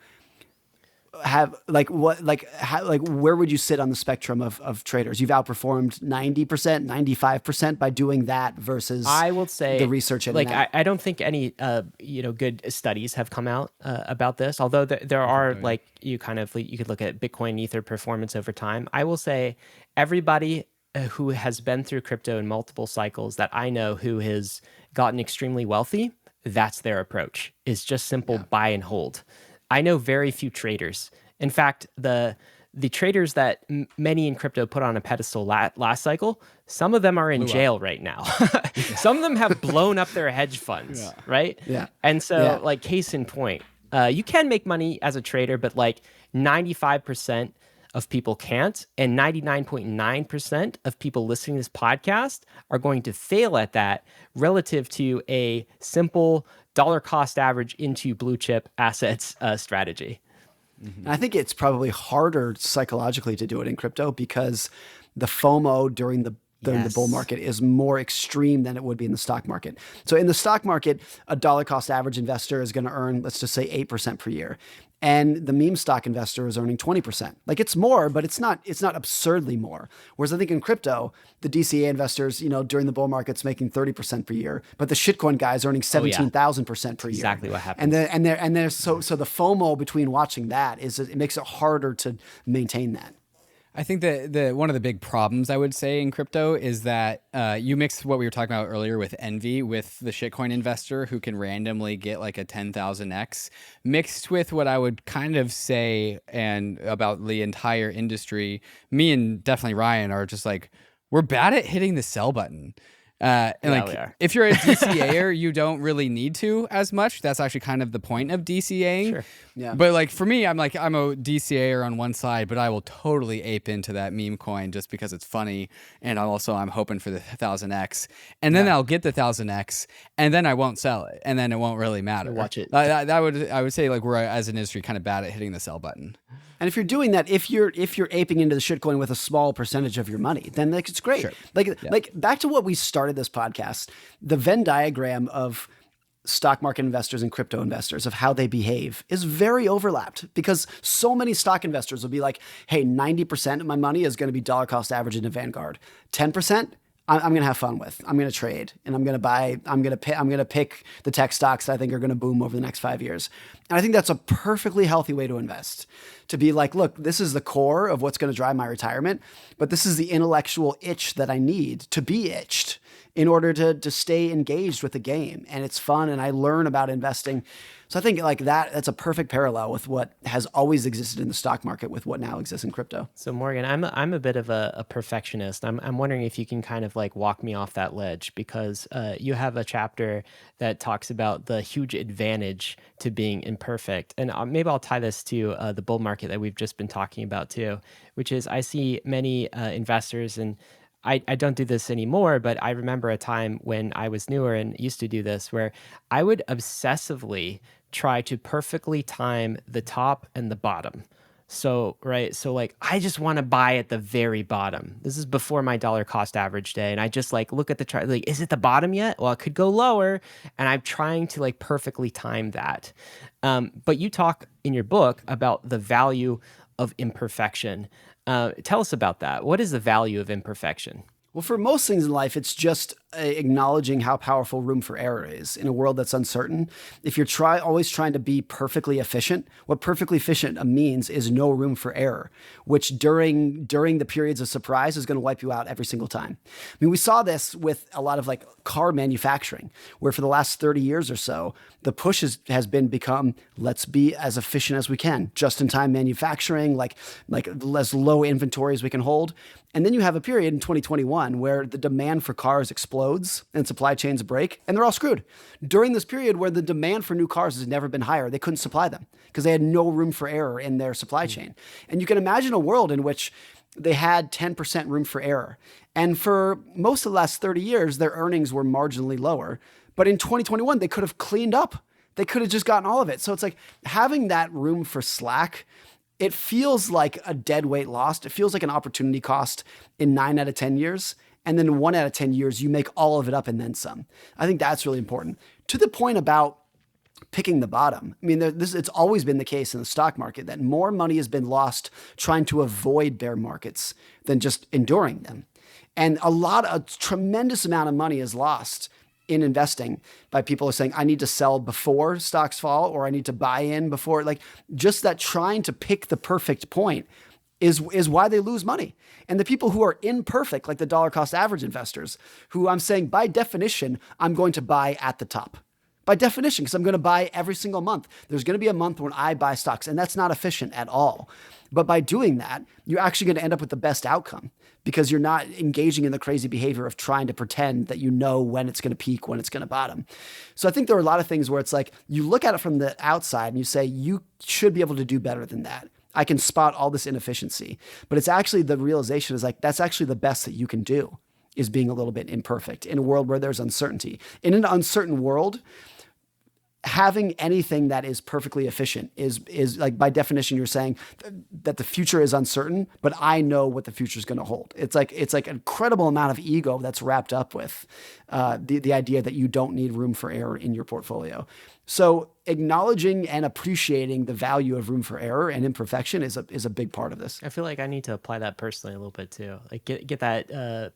have where would you sit on the spectrum of traders? You've outperformed 90%, 95% by doing that versus, I will say, the research. I don't think any good studies have come out about this. Although there are you could look at Bitcoin and Ether performance over time. I will say everybody who has been through crypto in multiple cycles that I know who has gotten extremely wealthy, that's their approach. Is just simple buy and hold. I know very few traders. In fact, the traders that many in crypto put on a pedestal last cycle, some of them are in jail right now. Some of them have blown up their hedge funds, right? Yeah. And so, like, case in point, you can make money as a trader, but like 95% of people can't, and 99.9% of people listening to this podcast are going to fail at that relative to a simple dollar cost average into blue chip assets strategy. And I think it's probably harder psychologically to do it in crypto because the FOMO during the bull market is more extreme than it would be in the stock market. So in the stock market, a dollar cost average investor is going to earn, let's just say 8% per year. and the meme stock investor is earning 20%. Like it's more, but it's not absurdly more. Whereas I think in crypto, the DCA investors, during the bull market's making 30% per year, but the shitcoin guy is earning 17,000% per year. Exactly what happens. And there's so the FOMO between watching that is it makes it harder to maintain that. I think that one of the big problems I would say in crypto is that you mix what we were talking about earlier with envy with the shitcoin investor who can randomly get like a 10,000x mixed with what I would kind of say and about the entire industry. Me and definitely Ryan are just like, we're bad at hitting the sell button. And if you're a DCAer, you don't really need to as much. That's actually kind of the point of DCAing. Sure. Yeah. But like for me, I'm a DCAer on one side, but I will totally ape into that meme coin just because it's funny. And I'm hoping for the 1000x. And then I'll get the 1000x and then I won't sell it. And then it won't really matter. Watch it. I would say like we're as an industry kind of bad at hitting the sell button. And if you're doing that, if you're aping into the shitcoin with a small percentage of your money, then like it's great. Sure. Like back to what we started this podcast, the Venn diagram of stock market investors and crypto investors of how they behave is very overlapped because so many stock investors will be like, hey, 90% of my money is going to be dollar cost average into Vanguard. 10%. I'm going to have fun with. I'm going to trade and I'm going to buy. I'm going to pick the tech stocks that I think are going to boom over the next 5 years. And I think that's a perfectly healthy way to invest. To be like, look, this is the core of what's going to drive my retirement, but this is the intellectual itch that I need to be itched in order to stay engaged with the game. And it's fun and I learn about investing. So I think like that's a perfect parallel with what has always existed in the stock market with what now exists in crypto. So Morgan, I'm a bit of a perfectionist. I'm wondering if you can kind of like walk me off that ledge because you have a chapter that talks about the huge advantage to being imperfect. And maybe I'll tie this to the bull market that we've just been talking about too, which is I see many investors and I don't do this anymore, but I remember a time when I was newer and used to do this where I would obsessively try to perfectly time the top and the bottom. So like I just want to buy at the very bottom. This is before my dollar cost average day. And I just like look at the chart, like, is it the bottom yet? Well, it could go lower. And I'm trying to like perfectly time that. But you talk in your book about the value of imperfection. Tell us about that. What is the value of imperfection? Well, for most things in life, it's just acknowledging how powerful room for error is in a world that's uncertain. If you're always trying to be perfectly efficient, what perfectly efficient means is no room for error, which during the periods of surprise is going to wipe you out every single time. I mean, we saw this with a lot of like car manufacturing, where for the last 30 years or so, the push has become, let's be as efficient as we can, just-in-time manufacturing, like as low inventory as we can hold. And then you have a period in 2021 where the demand for cars explodes and supply chains break, and they're all screwed. During this period where the demand for new cars has never been higher, they couldn't supply them because they had no room for error in their supply chain. And you can imagine a world in which they had 10% room for error. And for most of the last 30 years, their earnings were marginally lower. But in 2021, they could have cleaned up. They could have just gotten all of it. So it's like having that room for slack, it feels like a dead weight lost. It feels like an opportunity cost in 9 out of 10 years. And then 1 out of 10 years, you make all of it up and then some. I think that's really important. To the point about picking the bottom. I mean, it's always been the case in the stock market that more money has been lost trying to avoid bear markets than just enduring them. And a tremendous amount of money is lost in investing by people saying, I need to sell before stocks fall, or I need to buy in before, like just that trying to pick the perfect point is why they lose money. And the people who are imperfect, like the dollar cost average investors, who I'm saying by definition, I'm going to buy at the top. By definition, because I'm going to buy every single month. There's going to be a month when I buy stocks, and that's not efficient at all. But by doing that, you're actually going to end up with the best outcome because you're not engaging in the crazy behavior of trying to pretend that you know when it's going to peak, when it's going to bottom. So I think there are a lot of things where it's like you look at it from the outside and you say, you should be able to do better than that. I can spot all this inefficiency. But it's actually the realization is like, that's actually the best that you can do, is being a little bit imperfect in a world where there's uncertainty. In an uncertain world, having anything that is perfectly efficient is like, by definition, you're saying that the future is uncertain, but I know what the future is going to hold. It's like an incredible amount of ego that's wrapped up with the idea that you don't need room for error in your portfolio. So acknowledging and appreciating the value of room for error and imperfection is a big part of this. I feel like I need to apply that personally a little bit too. Like get that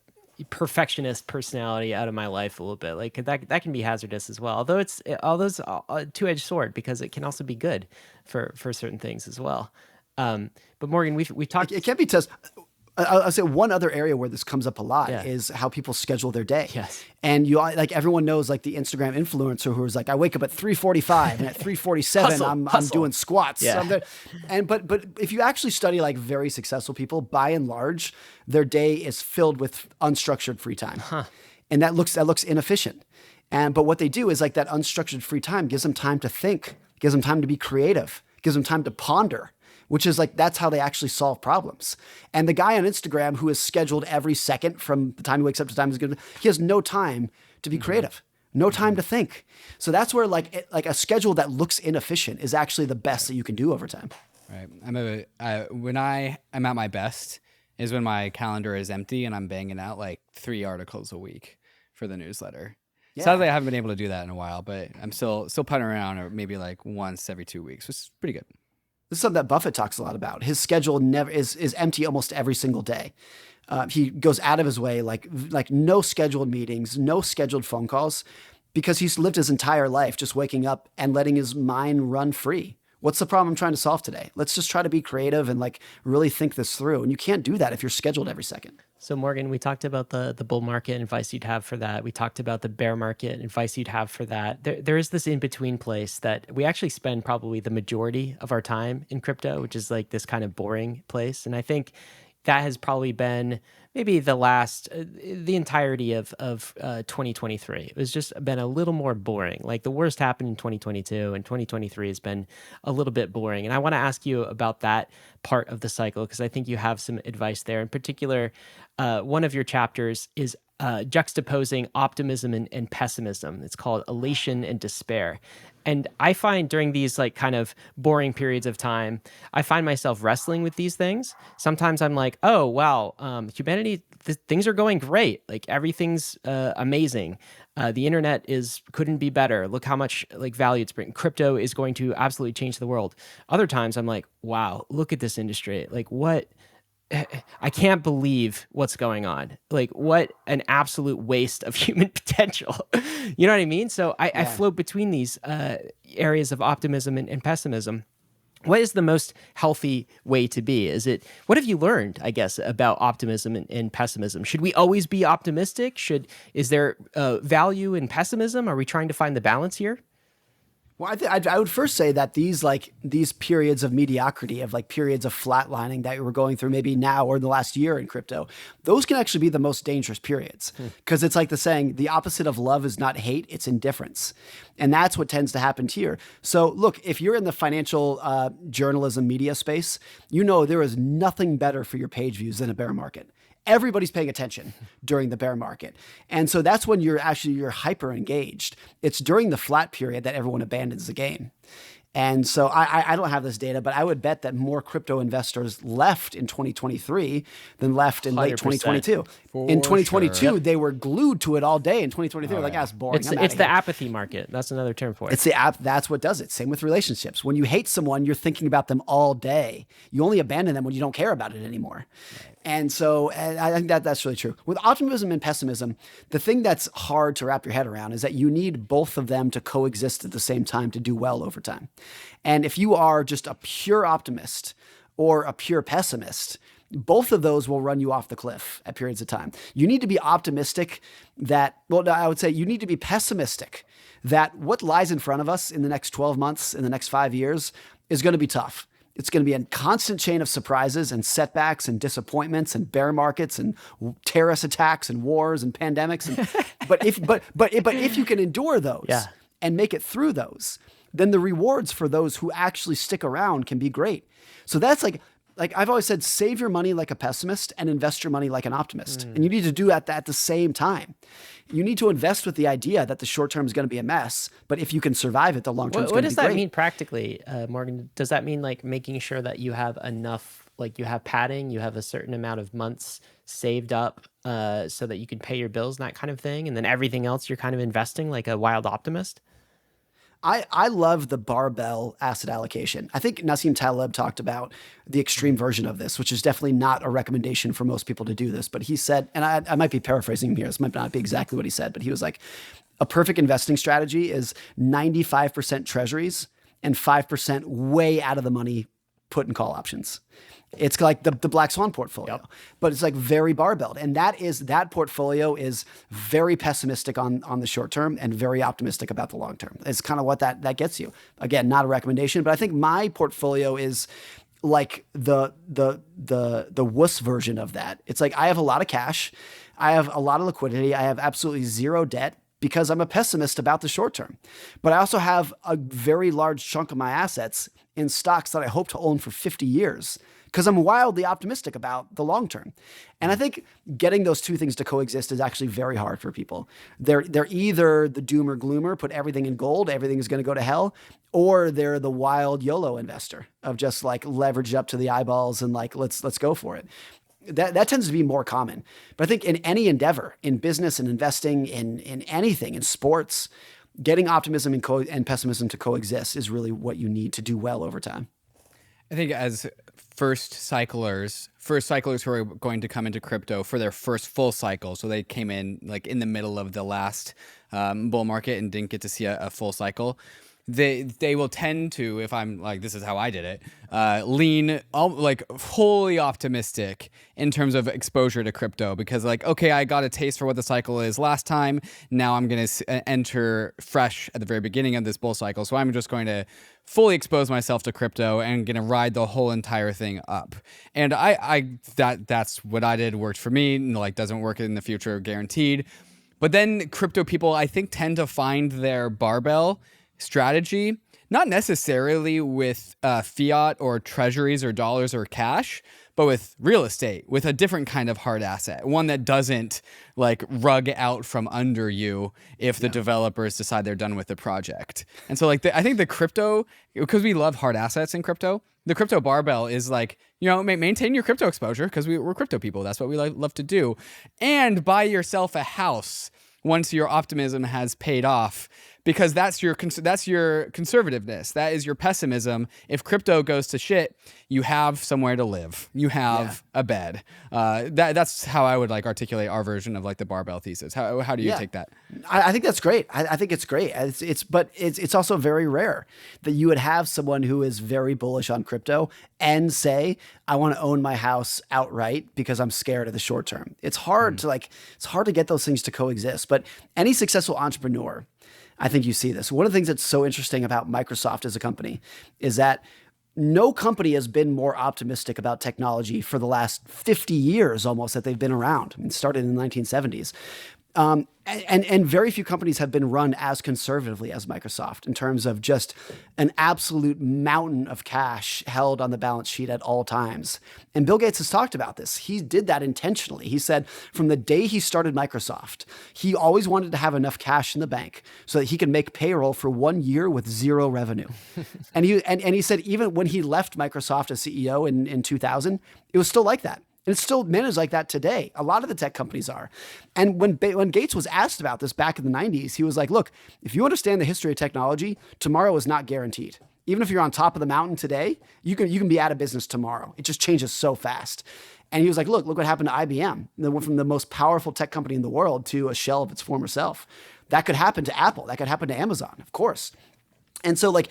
perfectionist personality out of my life a little bit. Like that can be hazardous as well. Although it's a two-edged sword, because it can also be good for certain things as well. But Morgan, we've talked. It can be test. I'll say one other area where this comes up a lot Yeah. is how people schedule their day. Yes. And like everyone knows, like the Instagram influencer who's like, I wake up at 3:45 and at 3:47 I'm doing squats. Yeah. But if you actually study like very successful people, by and large, their day is filled with unstructured free time. And that looks inefficient. But what they do is like that unstructured free time gives them time to think, gives them time to be creative, gives them time to ponder, which is like, that's how they actually solve problems. And the guy on Instagram who is scheduled every second from the time he wakes up to the time he's good, he has no time to be creative, no time to think. So that's where like a schedule that looks inefficient is actually the best that you can do over time. Right. When I'm at my best is when my calendar is empty and I'm banging out like 3 articles a week for the newsletter. Yeah. Sadly, I haven't been able to do that in a while, but I'm still putting around, or maybe like once every 2 weeks, which is pretty good. This is something that Buffett talks a lot about. His schedule never is empty almost every single day. He goes out of his way, like no scheduled meetings, no scheduled phone calls, because he's lived his entire life just waking up and letting his mind run free. What's the problem I'm trying to solve today? Let's just try to be creative and like really think this through. And you can't do that if you're scheduled every second. So Morgan, we talked about the bull market and advice you'd have for that. We talked about the bear market and advice you'd have for that. There is this in-between place that we actually spend probably the majority of our time in crypto, which is like this kind of boring place. And I think that has probably been maybe the entirety of 2023. It was just been a little more boring. Like the worst happened in 2022, and 2023 has been a little bit boring. And I want to ask you about that part of the cycle, because I think you have some advice there. In particular, one of your chapters is juxtaposing optimism and pessimism. It's called Elation and Despair. And I find during these like kind of boring periods of time, I find myself wrestling with these things. Sometimes I'm like, oh, wow, humanity, things are going great. Like everything's amazing. The internet couldn't be better. Look how much like value it's bringing. Crypto is going to absolutely change the world. Other times I'm like, wow, look at this industry. Like what? I can't believe what's going on. Like what an absolute waste of human potential. You know what I mean? So I float between these areas of optimism and pessimism. What is the most healthy way to be? What have you learned, I guess, about optimism and pessimism? Should we always be optimistic? Is there value in pessimism? Are we trying to find the balance here? Well, I would first say that these periods of mediocrity, of like periods of flatlining that we're going through maybe now or in the last year in crypto, those can actually be the most dangerous periods, because it's like the saying, the opposite of love is not hate, it's indifference. And that's what tends to happen here. So look, if you're in the financial journalism media space, you know there is nothing better for your page views than a bear market. Everybody's paying attention during the bear market. And so that's when you're hyper engaged. It's during the flat period that everyone abandons the game. And so I don't have this data, but I would bet that more crypto investors left in 2023 than left in late 2022. In 2022, they were glued to it all day. In 2023, they're like, that's boring. It's the apathy market. That's another term for it. It's the app. That's what does it. Same with relationships. When you hate someone, you're thinking about them all day. You only abandon them when you don't care about it anymore. Right. And so I think that's really true. With optimism and pessimism, the thing that's hard to wrap your head around is that you need both of them to coexist at the same time to do well over time. And if you are just a pure optimist or a pure pessimist, both of those will run you off the cliff at periods of time. You need to be optimistic I would say you need to be pessimistic that what lies in front of us in the next 12 months, in the next 5 years, is going to be tough. It's going to be a constant chain of surprises and setbacks and disappointments and bear markets and terrorist attacks and wars and pandemics. But if you can endure those and make it through those, then the rewards for those who actually stick around can be great. So that's like, like I've always said, save your money like a pessimist and invest your money like an optimist. And you need to do that at the same time. You need to invest with the idea that the short term is going to be a mess, but if you can survive it, the long term is going to be great. What does that mean practically, Morgan? Does that mean like making sure that you have enough, like you have padding, you have a certain amount of months saved up so that you can pay your bills and that kind of thing, and then everything else you're kind of investing like a wild optimist? I love the barbell asset allocation. I think Nassim Taleb talked about the extreme version of this, which is definitely not a recommendation for most people to do this. But he said, and I might be paraphrasing him here, this might not be exactly what he said, but he was like, a perfect investing strategy is 95% treasuries and 5% way out of the money put and call options. It's like the Black Swan portfolio, but it's like very barbelled. And that portfolio is very pessimistic on the short term and very optimistic about the long term. It's kind of what that gets you. Again, not a recommendation, but I think my portfolio is like the wuss version of that. It's like I have a lot of cash. I have a lot of liquidity. I have absolutely zero debt because I'm a pessimist about the short term. But I also have a very large chunk of my assets in stocks that I hope to own for 50 years because I'm wildly optimistic about the long term. And I think getting those two things to coexist is actually very hard for people. They're either the doomer gloomer, put everything in gold, everything is going to go to hell, or they're the wild YOLO investor of just like leverage up to the eyeballs and like, let's go for it. That tends to be more common. But I think in any endeavor, in business and investing, in anything, in sports, getting optimism and pessimism to coexist is really what you need to do well over time. I think as first cyclers who are going to come into crypto for their first full cycle, so they came in like in the middle of the last bull market and didn't get to see a full cycle, they will tend to, if I'm like, this is how I did it, lean like wholly optimistic in terms of exposure to crypto because like, okay, I got a taste for what the cycle is last time. Now I'm going to enter fresh at the very beginning of this bull cycle. So I'm just going to fully expose myself to crypto and going to ride the whole entire thing up. And that's what I did, worked for me, and like doesn't work in the future, guaranteed. But then crypto people, I think, tend to find their barbell strategy, not necessarily with fiat or treasuries or dollars or cash, but with real estate, with a different kind of hard asset, one that doesn't like rug out from under you if the developers decide they're done with the project. And so like I think the crypto, because we love hard assets in crypto, the crypto barbell is like, you know, maintain your crypto exposure because we're crypto people. That's what we love to do. And buy yourself a house once your optimism has paid off, because that's your conservativeness. That is your pessimism. If crypto goes to shit, you have somewhere to live. You have a bed. That's how I would like articulate our version of like the barbell thesis. How do you take that? I think that's great. I think it's great. But it's also very rare that you would have someone who is very bullish on crypto and say, I want to own my house outright because I'm scared of the short term. It's hard to get those things to coexist. But any successful entrepreneur, I think you see this. One of the things that's so interesting about Microsoft as a company is that no company has been more optimistic about technology for the last 50 years almost that they've been around. I mean, it started in the 1970s. And very few companies have been run as conservatively as Microsoft in terms of just an absolute mountain of cash held on the balance sheet at all times. And Bill Gates has talked about this. He did that intentionally. He said from the day he started Microsoft, he always wanted to have enough cash in the bank so that he could make payroll for 1 year with zero revenue. and he said even when he left Microsoft as CEO in 2000, it was still like that. And it's still managed like that today. A lot of the tech companies are. And when Gates was asked about this back in the 90s, he was like, look, if you understand the history of technology, tomorrow is not guaranteed. Even if you're on top of the mountain today, you can be out of business tomorrow. It just changes so fast. And he was like, look what happened to IBM. They went from the most powerful tech company in the world to a shell of its former self. That could happen to Apple. That could happen to Amazon, of course. And so like,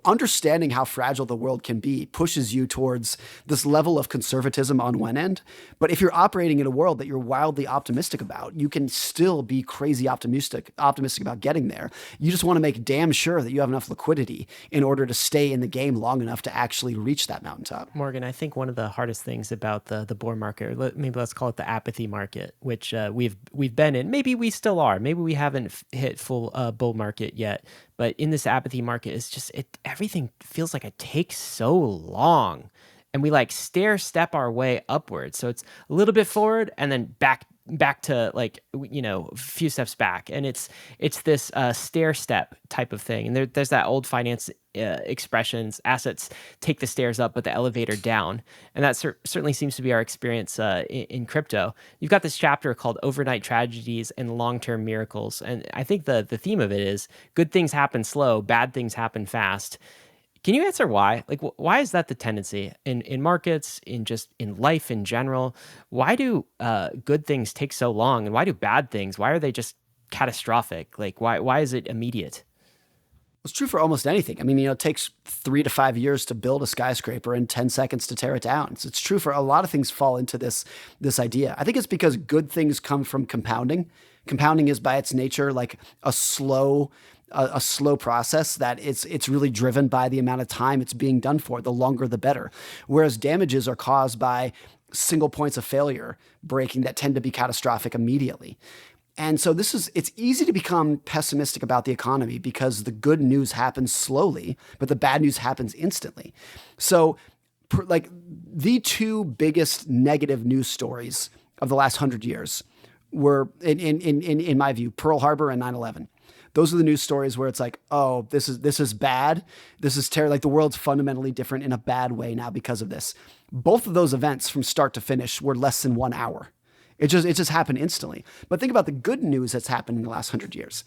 understanding how fragile the world can be pushes you towards this level of conservatism on one end. But if you're operating in a world that you're wildly optimistic about, you can still be crazy optimistic about getting there. You just want to make damn sure that you have enough liquidity in order to stay in the game long enough to actually reach that mountaintop. Morgan, I think one of the hardest things about the bull market, or maybe let's call it the apathy market, which we've been in, maybe we still are, maybe we haven't hit full bull market yet, but in this apathy market, it's just everything feels like it takes so long. and we like stair step our way upwards. So it's a little bit forward and then back to like, a few steps back. And it's this stair step type of thing. And there's that old finance expressions, assets take the stairs up, but the elevator down. And that certainly seems to be our experience in crypto. You've got this chapter called Overnight Tragedies and Long-Term Miracles. And I think the theme of it is good things happen slow, bad things happen fast. Can you answer why? Like, why is that the tendency in markets, in life in general? Why do good things take so long, and why do bad things? Why are they just catastrophic? Like, why is it immediate? It's true for almost anything. I mean, it takes 3 to 5 years to build a skyscraper and 10 seconds to tear it down. So it's true for a lot of things fall into this idea. I think it's because good things come from compounding. Compounding is by its nature like a slow process that it's really driven by the amount of time it's being done for. The longer, the better. Whereas damages are caused by single points of failure breaking that tend to be catastrophic immediately. And so it's easy to become pessimistic about the economy because the good news happens slowly, but the bad news happens instantly. So like the two biggest negative news stories of the last 100 years were, in my view, Pearl Harbor and 9/11. Those are the news stories where it's like, oh, this is bad. This is terrible. Like the world's fundamentally different in a bad way now because of this. Both of those events from start to finish were less than 1 hour. It just happened instantly. But think about the good news that's happened in the last 100 years.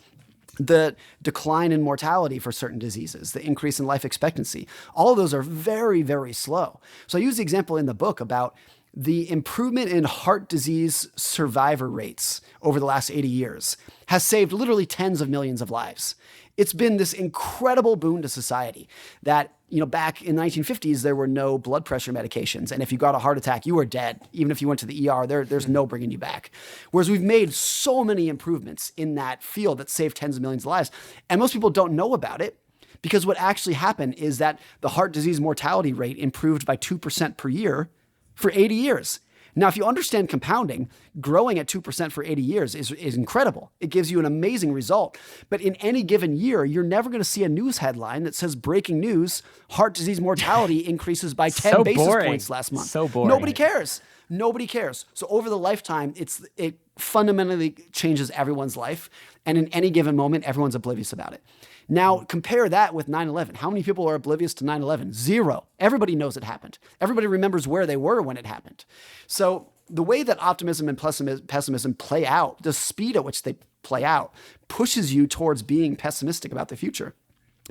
The decline in mortality for certain diseases, the increase in life expectancy, all of those are very, very slow. So I use the example in the book about the improvement in heart disease survivor rates over the last 80 years has saved literally tens of millions of lives. It's been this incredible boon to society that, back in the 1950s, there were no blood pressure medications. And if you got a heart attack, you were dead. Even if you went to the ER, there's no bringing you back. Whereas we've made so many improvements in that field that saved tens of millions of lives. And most people don't know about it because what actually happened is that the heart disease mortality rate improved by 2% per year for 80 years. Now, if you understand compounding, growing at 2% for 80 years is incredible. It gives you an amazing result. But in any given year, you're never going to see a news headline that says breaking news, heart disease mortality increases by 10 basis points last month. So boring. Nobody cares. Nobody cares. So over the lifetime, it fundamentally changes everyone's life. And in any given moment, everyone's oblivious about it. Now, compare that with 9/11. How many people are oblivious to 9/11? Zero. Everybody knows it happened. Everybody remembers where they were when it happened. So the way that optimism and pessimism play out, the speed at which they play out, pushes you towards being pessimistic about the future.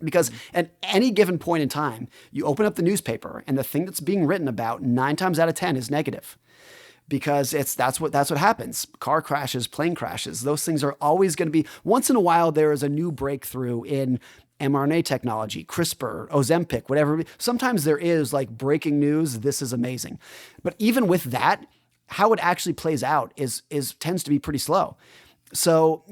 Because at any given point in time, you open up the newspaper and the thing that's being written about 9 times out of 10 is negative. Because that's what happens. Car crashes, plane crashes. Those things are always going to be, once in a while, there is a new breakthrough in mRNA technology, CRISPR, Ozempic, whatever. Sometimes there is like breaking news. This is amazing. But even with that, how it actually plays out tends to be pretty slow. So,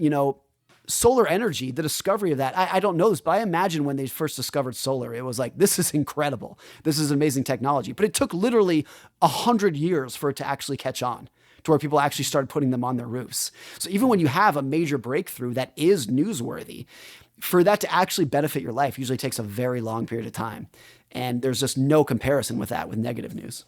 solar energy, the discovery of that, I don't know this, but I imagine when they first discovered solar, it was like, this is incredible. This is amazing technology. But it took literally 100 years for it to actually catch on to where people actually started putting them on their roofs. So even when you have a major breakthrough that is newsworthy, for that to actually benefit your life usually takes a very long period of time. And there's just no comparison with that with negative news.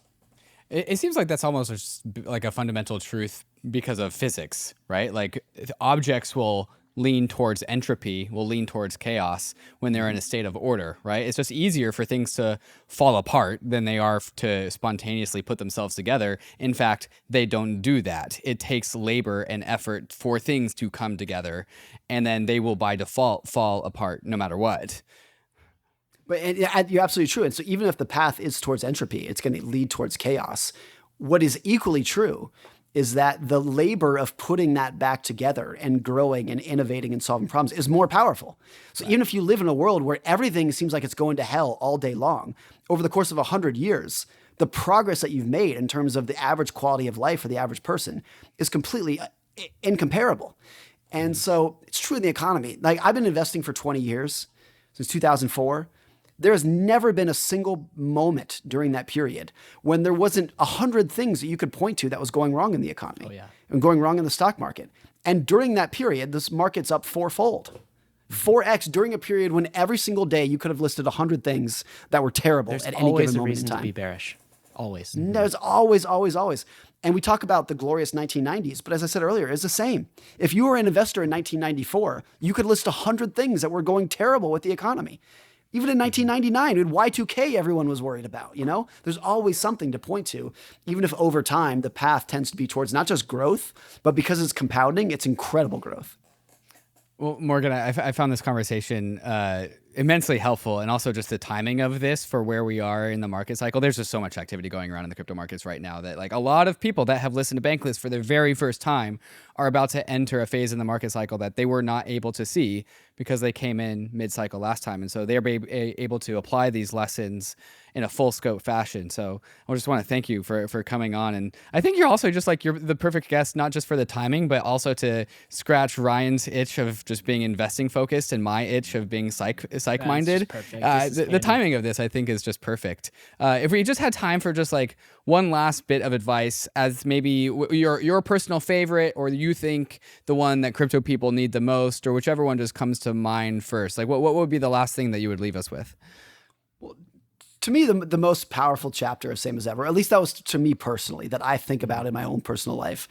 It seems like that's almost just like a fundamental truth because of physics, right? Like objects will lean towards entropy, will lean towards chaos when they're in a state of order, right? It's just easier for things to fall apart than they are to spontaneously put themselves together. In fact, they don't do that. It takes labor and effort for things to come together, and then they will by default fall apart no matter what. But you're absolutely true. And so even if the path is towards entropy, it's going to lead towards chaos. What is equally true is that the labor of putting that back together and growing and innovating and solving problems is more powerful. So even if you live in a world where everything seems like it's going to hell all day long, over the course of 100 years, the progress that you've made in terms of the average quality of life for the average person is completely incomparable. And so it's true in the economy. Like I've been investing for 20 years, since 2004. There has never been a single moment during that period when there wasn't 100 things that you could point to that was going wrong in the economy and going wrong in the stock market. And during that period, this market's up 4-fold, 4x during a period when every single day you could have listed 100 things that were terrible at any given moment in time. There's always a reason to be bearish. Always. There's always, always, always. And we talk about the glorious 1990s, but as I said earlier, it's the same. If you were an investor in 1994, you could list 100 things that were going terrible with the economy. Even in 1999, in Y2K, everyone was worried about, There's always something to point to, even if over time, the path tends to be towards not just growth, but because it's compounding, it's incredible growth. Well, Morgan, I found this conversation immensely helpful, and also just the timing of this for where we are in the market cycle. There's just so much activity going around in the crypto markets right now that a lot of people that have listened to Bankless for the very first time are about to enter a phase in the market cycle that they were not able to see because they came in mid-cycle last time. And so they're able to apply these lessons in a full scope fashion. So I just want to thank you for coming on. And I think you're also just you're the perfect guest, not just for the timing, but also to scratch Ryan's itch of just being investing focused and my itch of being psych-minded. The timing of this, I think, is just perfect. If we just had time for just one last bit of advice as maybe your personal favorite, or you think the one that crypto people need the most, or whichever one just comes to mind first, what would be the last thing that you would leave us with? Well, to me, the most powerful chapter of Same as Ever, at least that was to me personally, that I think about in my own personal life,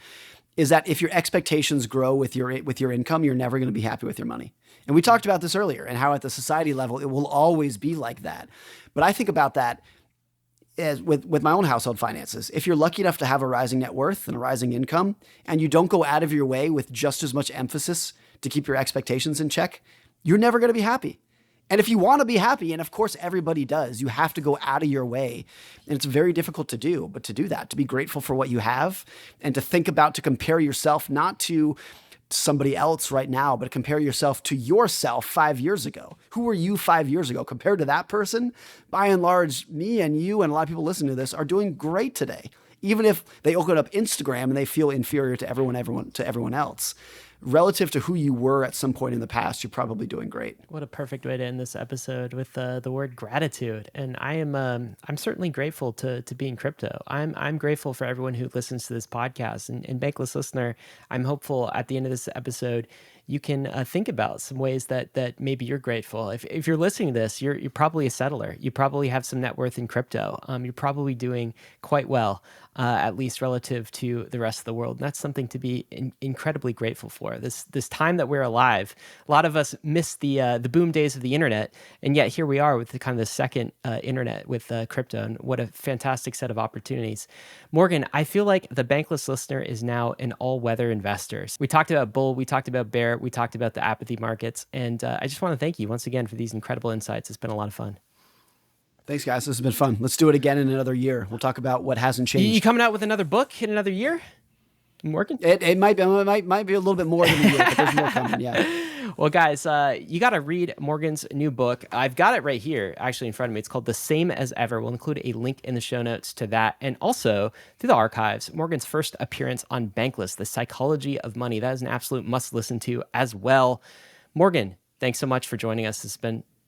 is that if your expectations grow with your income, you're never going to be happy with your money. And we talked about this earlier, and how at the society level, it will always be like that. But I think about that as with my own household finances. If you're lucky enough to have a rising net worth and a rising income, and you don't go out of your way with just as much emphasis to keep your expectations in check, you're never going to be happy. And if you want to be happy, and of course everybody does, you have to go out of your way. And it's very difficult to do, but to do that, to be grateful for what you have, and to think about, to compare yourself not to somebody else right now, but compare yourself to yourself 5 years ago. Who were you 5 years ago? Compared to that person, by and large, me and you and a lot of people listening to this are doing great today. Even if they open up Instagram and they feel inferior to everyone else. Relative to who you were at some point in the past, you're probably doing great. What a perfect way to end this episode with the word gratitude. And I'm certainly grateful to be in crypto. I'm grateful for everyone who listens to this podcast. And Bankless listener, I'm hopeful at the end of this episode, you can think about some ways that maybe you're grateful. If you're listening to this, you're probably a settler. You probably have some net worth in crypto. You're probably doing quite well, at least relative to the rest of the world. And that's something to be incredibly grateful for. This time that we're alive, a lot of us missed the boom days of the internet, and yet here we are with the second internet with crypto, and what a fantastic set of opportunities. Morgan, I feel like the Bankless listener is now an all-weather investor. We talked about bull, we talked about bear, we talked about the apathy markets, and I just want to thank you once again for these incredible insights. It's been a lot of fun. Thanks, guys. This has been fun. Let's do it again in another year. We'll talk about what hasn't changed. You coming out with another book in another year, Morgan? It might be a little bit more than a year, but there's more coming. Yeah. Well, guys, you got to read Morgan's new book. I've got it right here, actually, in front of me. It's called The Same as Ever. We'll include a link in the show notes to that. And also, through the archives, Morgan's first appearance on Bankless, The Psychology of Money. That is an absolute must-listen to as well. Morgan, thanks so much for joining us. This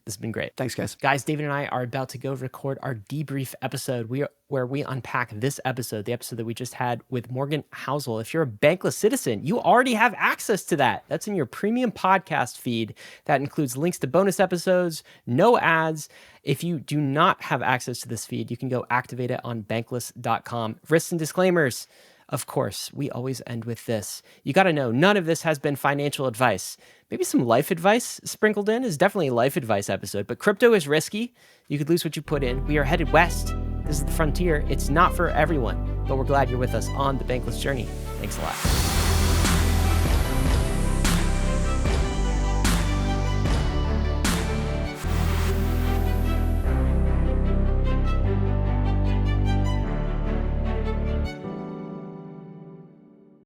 has been great. Thanks, guys. Guys, David and I are about to go record our debrief episode where we unpack this episode, the episode that we just had with Morgan Housel. If you're a Bankless citizen, you already have access to that. That's in your premium podcast feed. That includes links to bonus episodes, no ads. If you do not have access to this feed, you can go activate it on bankless.com. Risks and disclaimers. Of course, we always end with this. You got to know, none of this has been financial advice. Maybe some life advice sprinkled in is definitely a life advice episode, but crypto is risky. You could lose what you put in. We are headed west. This is the frontier. It's not for everyone, but we're glad you're with us on the Bankless journey. Thanks a lot.